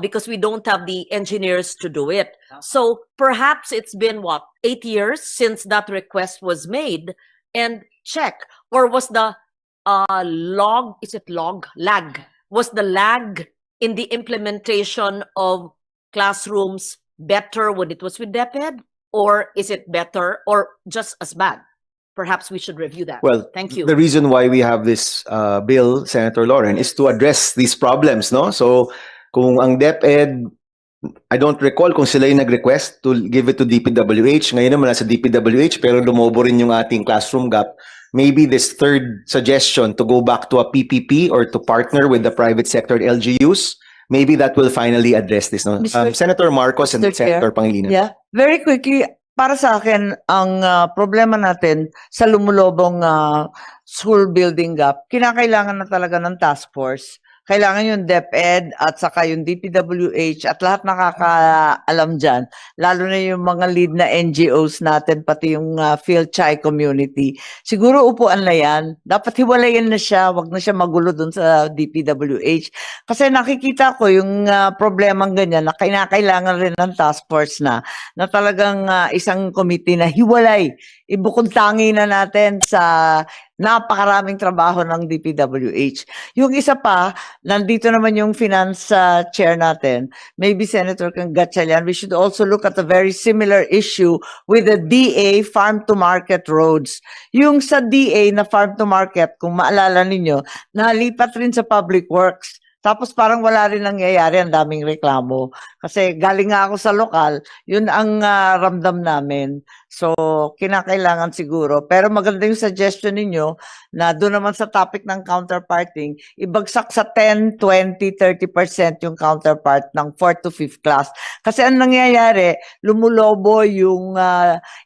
because we don't have the engineers to do it. So perhaps it's been 8 years since that request was made, and check, or was the lag? Was the lag in the implementation of classrooms better when it was with DepEd, or is it better or just as bad? Perhaps we should review that. Well, Thank you. the reason why we have this bill, Senator Lauren, is to address these problems, no? So, kung ang DepEd, I don't recall kung sila yung nag-request to give it to DPWH. Ngayon naman nasa DPWH, pero lumobo rin yung ating classroom gap. Maybe this third suggestion to go back to a PPP or to partner with the private sector LGUs, maybe that will finally address this. No? Senator Marcos and Mr. Chair? Senator Pangilinan. Yeah, very quickly, para sa akin, ang problema natin sa lumulobong school building gap, kinakailangan na talaga ng task force. Kailangan yung DepEd at saka yung DPWH at lahat nakakaalam dyan, lalo na yung mga lead na NGOs natin, pati yung Phil Chai community. Siguro upuan na yan. Dapat hiwalayan na siya, wag na siya magulo dun sa DPWH. Kasi nakikita ko yung problemang ganyan na kailangan rin ng task force na talagang isang committee na hiwalay. Ibukod tangi na natin sa napakaraming trabaho ng DPWH. Yung isa pa, nandito naman yung finance chair natin, maybe Senator Gatchalian, we should also look at a very similar issue with the DA farm-to-market roads. Yung sa DA na farm-to-market, kung maalala ninyo, nalipat rin sa public works. Tapos parang wala rin nangyayari, ang daming reklamo. Kasi galing nga ako sa lokal, yun ang ramdam namin. So, kinakailangan siguro. Pero maganda yung suggestion ninyo na doon naman sa topic ng counterparting, ibagsak sa 10, 20, 30% yung counterpart ng 4th to 5th class. Kasi ang nangyayari, lumulobo yung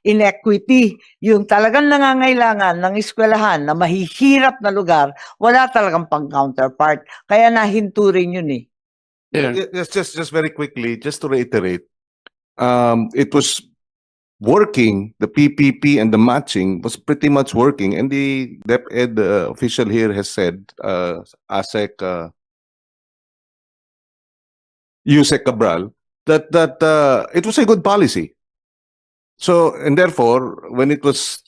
inequity. Yung talagang nangangailangan ng eskwelahan na mahihirap na lugar, wala talagang pang-counterpart. Kaya nahinto rin yun eh. Just very quickly, just to reiterate, it was working. The PPP and the matching was pretty much working, and the DepEd official here has said, ASEC Yusek Cabral, that it was a good policy. So, and therefore, when it was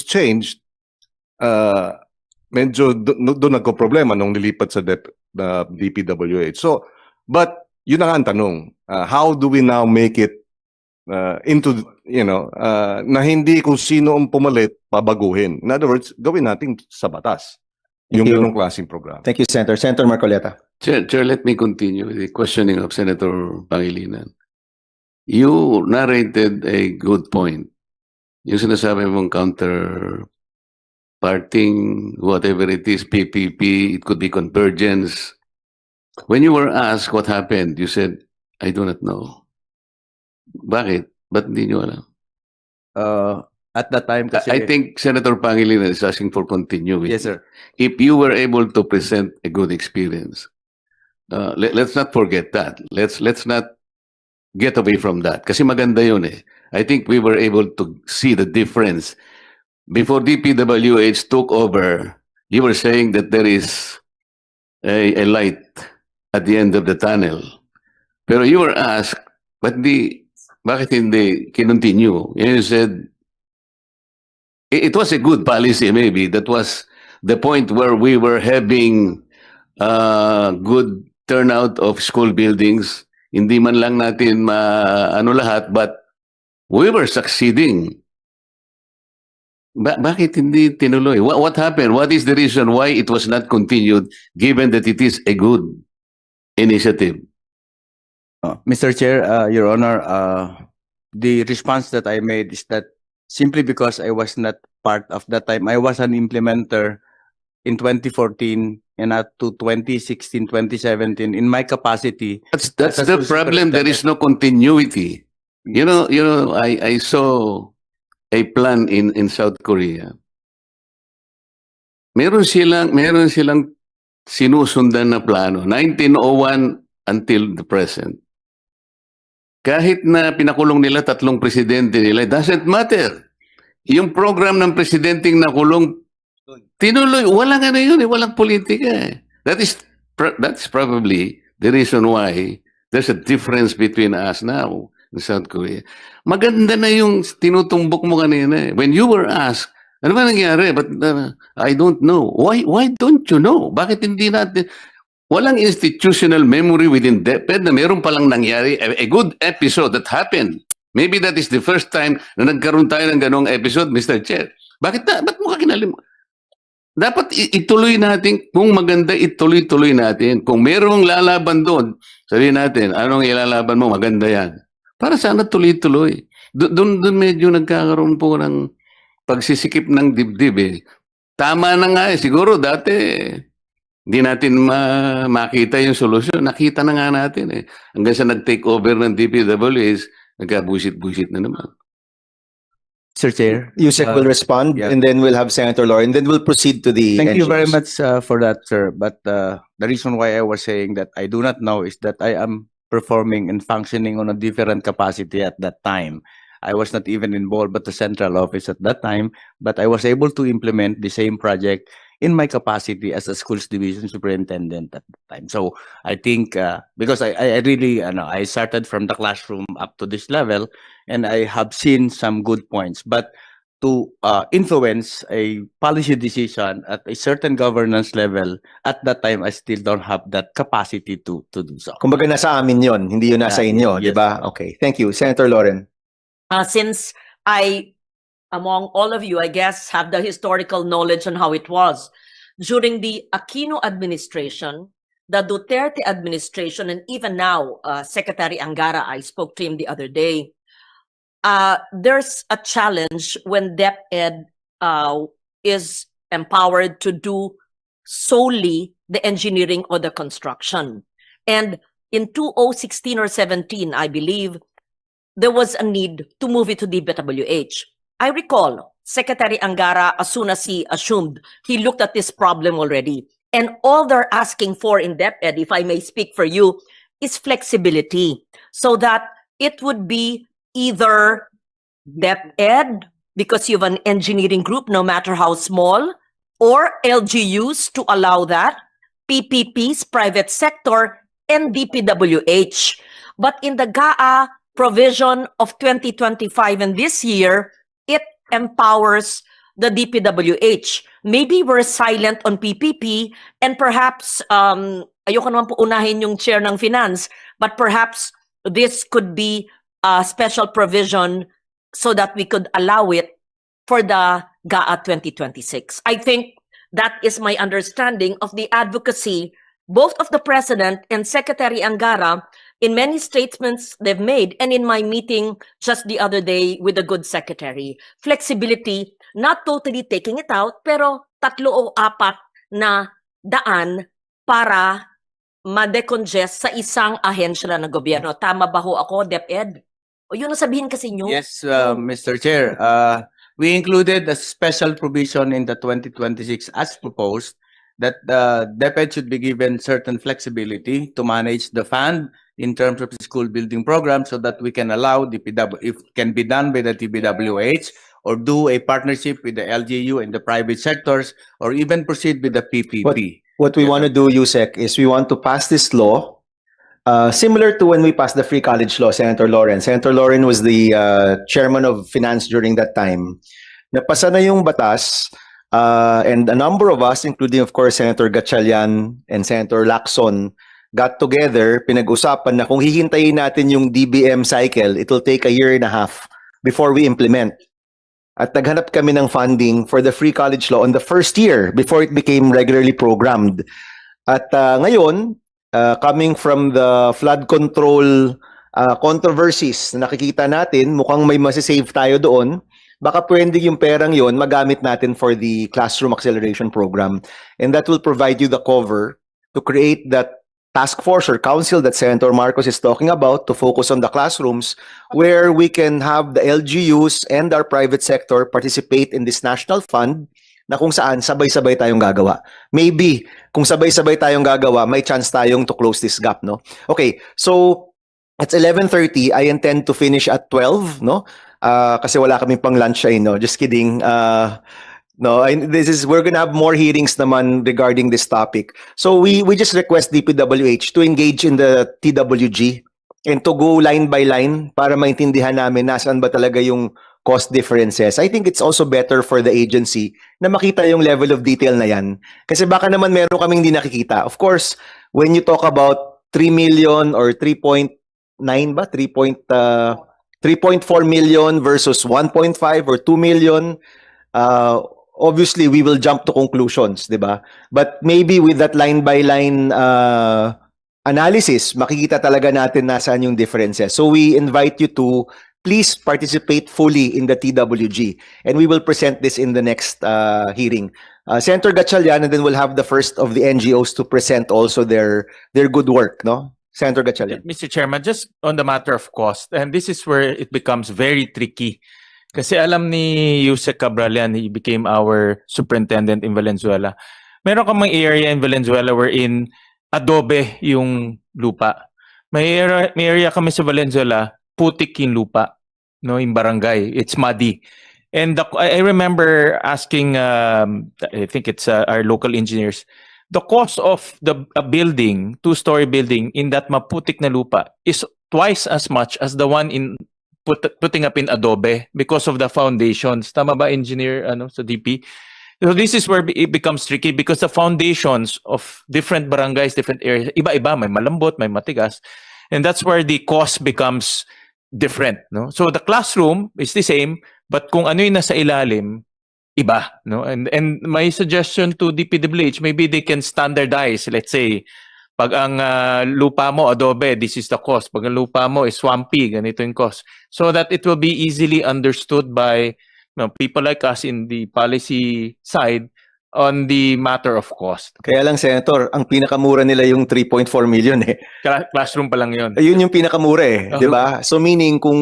changed, medyo doon nagko-problema nung nilipat sa DPWH. So, but yun na nga ang tanong, how do we now make it into, na hindi kung sino ang pumalit, pabaguhin. In other words, gawin natin sa batas yung Thank you. ganong klaseng program. Thank you, Senator. Senator Marcoleta. Chair, let me continue with the questioning of Senator Pangilinan. You narrated a good point. Yung sinasabi mong counterparting, whatever it is, PPP, it could be convergence. When you were asked what happened, you said, I do not know. Bakit? Ba't hindi nyo alam? At that time, kasi, I think Senator Pangilinan is asking for continuity. yes, sir. If you were able to present a good experience, let's not forget that. Let's not get away from that. Kasi maganda yun eh. I think we were able to see the difference. Before DPWH took over, you were saying that there is a light at the end of the tunnel. Pero you were asked, bakit hindi kinontinue? And you said, it was a good policy maybe. That was the point where we were having good turnout of school buildings. Hindi man lang natin lahat, but we were succeeding. Bakit hindi tinuloy? What happened? What is the reason why it was not continued, given that it is a good initiative? Mr. Chair, Your Honor, the response that I made is that simply because I was not part of that time, I was an implementer in 2014 and up to 2016, 2017 in my capacity. That's the problem. There is no continuity. You know, I saw a plan in South Korea. Meron silang sinusundan na plano, 1901 until the present. Kahit na pinakulong nila 3 presidente nila, it doesn't matter. Yung program ng presidenteng nakulong, tinuloy, walang yun, walang politika eh. That's probably the reason why there's a difference between us now in South Korea. Maganda na yung tinutumbok mo kanina eh. When you were asked, ano ba nangyari? But I don't know. Why don't you know? Bakit hindi natin... Walang institutional memory within DepEd na meron palang nangyari, a good episode that happened. Maybe that is the first time na nagkaroon tayo ng ganong episode, Mr. Chair. Ba't mo ka kinalim? Dapat ituloy natin, kung maganda, ituloy-tuloy natin. Kung merong lalaban doon, sabihin natin, anong ilalaban mo, maganda yan. Para sana tuloy-tuloy. Doon medyo nagkakaroon po ng pagsisikip ng dibdib eh. Tama na nga eh, siguro dati... Hindi natin makita yung solusyon. Nakita na nga natin eh. Hanggang sa nag-take over ng DPWH, nagka-busit-busit na naman. Sir Chair. Yusek will respond, yeah. and then we'll have Senator Lauren, then we'll proceed to the Thank you very NGOs. much for that, sir. But the reason why I was saying that I do not know is that I am performing and functioning on a different capacity at that time. I was not even involved at the central office at that time, but I was able to implement the same project in my capacity as a schools division superintendent at the time. So I think because I really I started from the classroom up to this level, and I have seen some good points. But to influence a policy decision at a certain governance level, at that time I still don't have that capacity to do so. Kumbaga nasa amin yon, hindi yun nasa inyo, di Yes. ba? Okay, thank you. Senator Lauren. Since I, among all of you, I guess, have the historical knowledge on how it was. During the Aquino administration, the Duterte administration, and even now, Secretary Angara, I spoke to him the other day, there's a challenge when DepEd is empowered to do solely the engineering or the construction. And in 2016 or 17, I believe, there was a need to move it to DPWH. I recall Secretary Angara, as soon as he assumed, he looked at this problem already. And all they're asking for in DepEd, if I may speak for you, is flexibility. So that it would be either DepEd, because you have an engineering group, no matter how small, or LGUs to allow that, PPPs, private sector, and DPWH. but in the GAA provision of 2025 and this year, it empowers the DPWH. Maybe we're silent on PPP and perhaps, ayoko naman po unahin yung chair ng finance, but perhaps this could be a special provision so that we could allow it for the GAA 2026. I think that is my understanding of the advocacy, both of the President and Secretary Angara, in many statements they've made, and in my meeting just the other day with the good secretary. Flexibility, not totally taking it out, pero 3 o 4 na daan para ma-decongest sa isang ahensya na ng gobyerno. Tama ba ho ako, DepEd? O yun ang sabihin kasi nyo? Yes, Mr. Chair. We included a special provision in the 2026 as proposed that DepEd should be given certain flexibility to manage the fund in terms of the school building program so that we can allow if it can be done by the TBWH or do a partnership with the LGU and the private sectors or even proceed with the PPP. What we want to do, Yusek, is we want to pass this law similar to when we passed the free college law, Senator Lauren. Senator Lauren was the chairman of finance during that time. Napasa na yung batas and a number of us, including of course Senator Gatchalian and Senator Lacson, got together, pinag-usapan na kung hihintayin natin yung DBM cycle, it'll take 1.5 years before we implement. At naghanap kami ng funding for the free college law on the first year before it became regularly programmed. At ngayon, coming from the flood control controversies na nakikita natin, mukhang may masisave tayo doon. Baka pwede yung perang yon magamit natin for the classroom acceleration program. And that will provide you the cover to create that task force or council that Senator Marcos is talking about to focus on the classrooms where we can have the LGUs and our private sector participate in this national fund na kung saan sabay-sabay tayong gagawa. Maybe, kung sabay-sabay tayong gagawa, may chance tayong to close this gap, no? Okay, so it's 11:30. I intend to finish at 12, no? Kasi wala kaming pang lunch ay, no? Just kidding. No, we're gonna have more hearings naman regarding this topic. So we just request DPWH to engage in the TWG and to go line by line para maintindihan namin nasaan ba talaga yung cost differences. I think it's also better for the agency na makita yung level of detail na yan. Kasi baka naman meron kaming hindi nakikita. Of course, when you talk about 3 million or 3.9 ba? 3.4 million versus 1.5 or 2 million, obviously we will jump to conclusions, di ba? But maybe with that line by line analysis, makikita talaga natin nasaan yung differences. So we invite you to please participate fully in the TWG, and we will present this in the next hearing. Senator Gatchalian, and then we'll have the first of the NGOs to present also their good work, no? Senator Gatchalian. Mr. Chairman, just on the matter of cost, and this is where it becomes very tricky. Kasi alam ni Yusek Cabral yan, he became our superintendent in Valenzuela. Meron kang mga area in Valenzuela wherein adobe yung lupa. May area kami sa Valenzuela, putik yung lupa, no, in barangay. It's muddy. And I remember asking, I think it's our local engineers, the cost of a building, 2-story building in that maputik na lupa is twice as much as the one in putting up in adobe because of the foundations. Tama ba, engineer sa DP? So this is where it becomes tricky because the foundations of different barangays, different areas, iba-iba, may malambot, may matigas. And that's where the cost becomes different, no? So the classroom is the same, but kung ano yung nasa ilalim, iba, no? And my suggestion to DPWH, maybe they can standardize, let's say, pag ang lupa mo adobe, this is the cost. Pag ang lupa mo is swampy, ganito yung cost. So that it will be easily understood by people like us in the policy side on the matter of cost. Kaya lang, Senator, ang pinakamura nila yung 3.4 million eh. Classroom pa lang yun. Ayun yung pinakamura eh, di ba? So meaning kung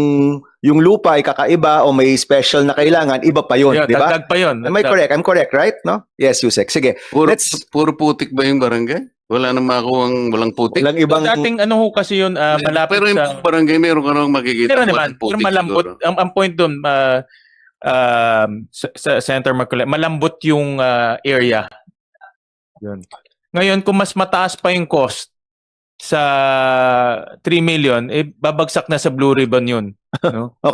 yung lupa ay kakaiba o may special na kailangan, iba pa yun, di ba? Dagdag pa yun. Am I correct? I'm correct, right? No? Yes, Yusek. Sige. Puro putik ba yung barangay? Wala na makuha walang putik? Walang ibang... Dating kasi yun, malapit pero yung sa... barangay, meron ka naman makikita. Pero naman, pero malambot. Ang point doon, Senator Marcoleta, malambot yung area. Yun. Ngayon, kung mas mataas pa yung cost, sa 3 million, babagsak na sa Blue Ribbon yun. No?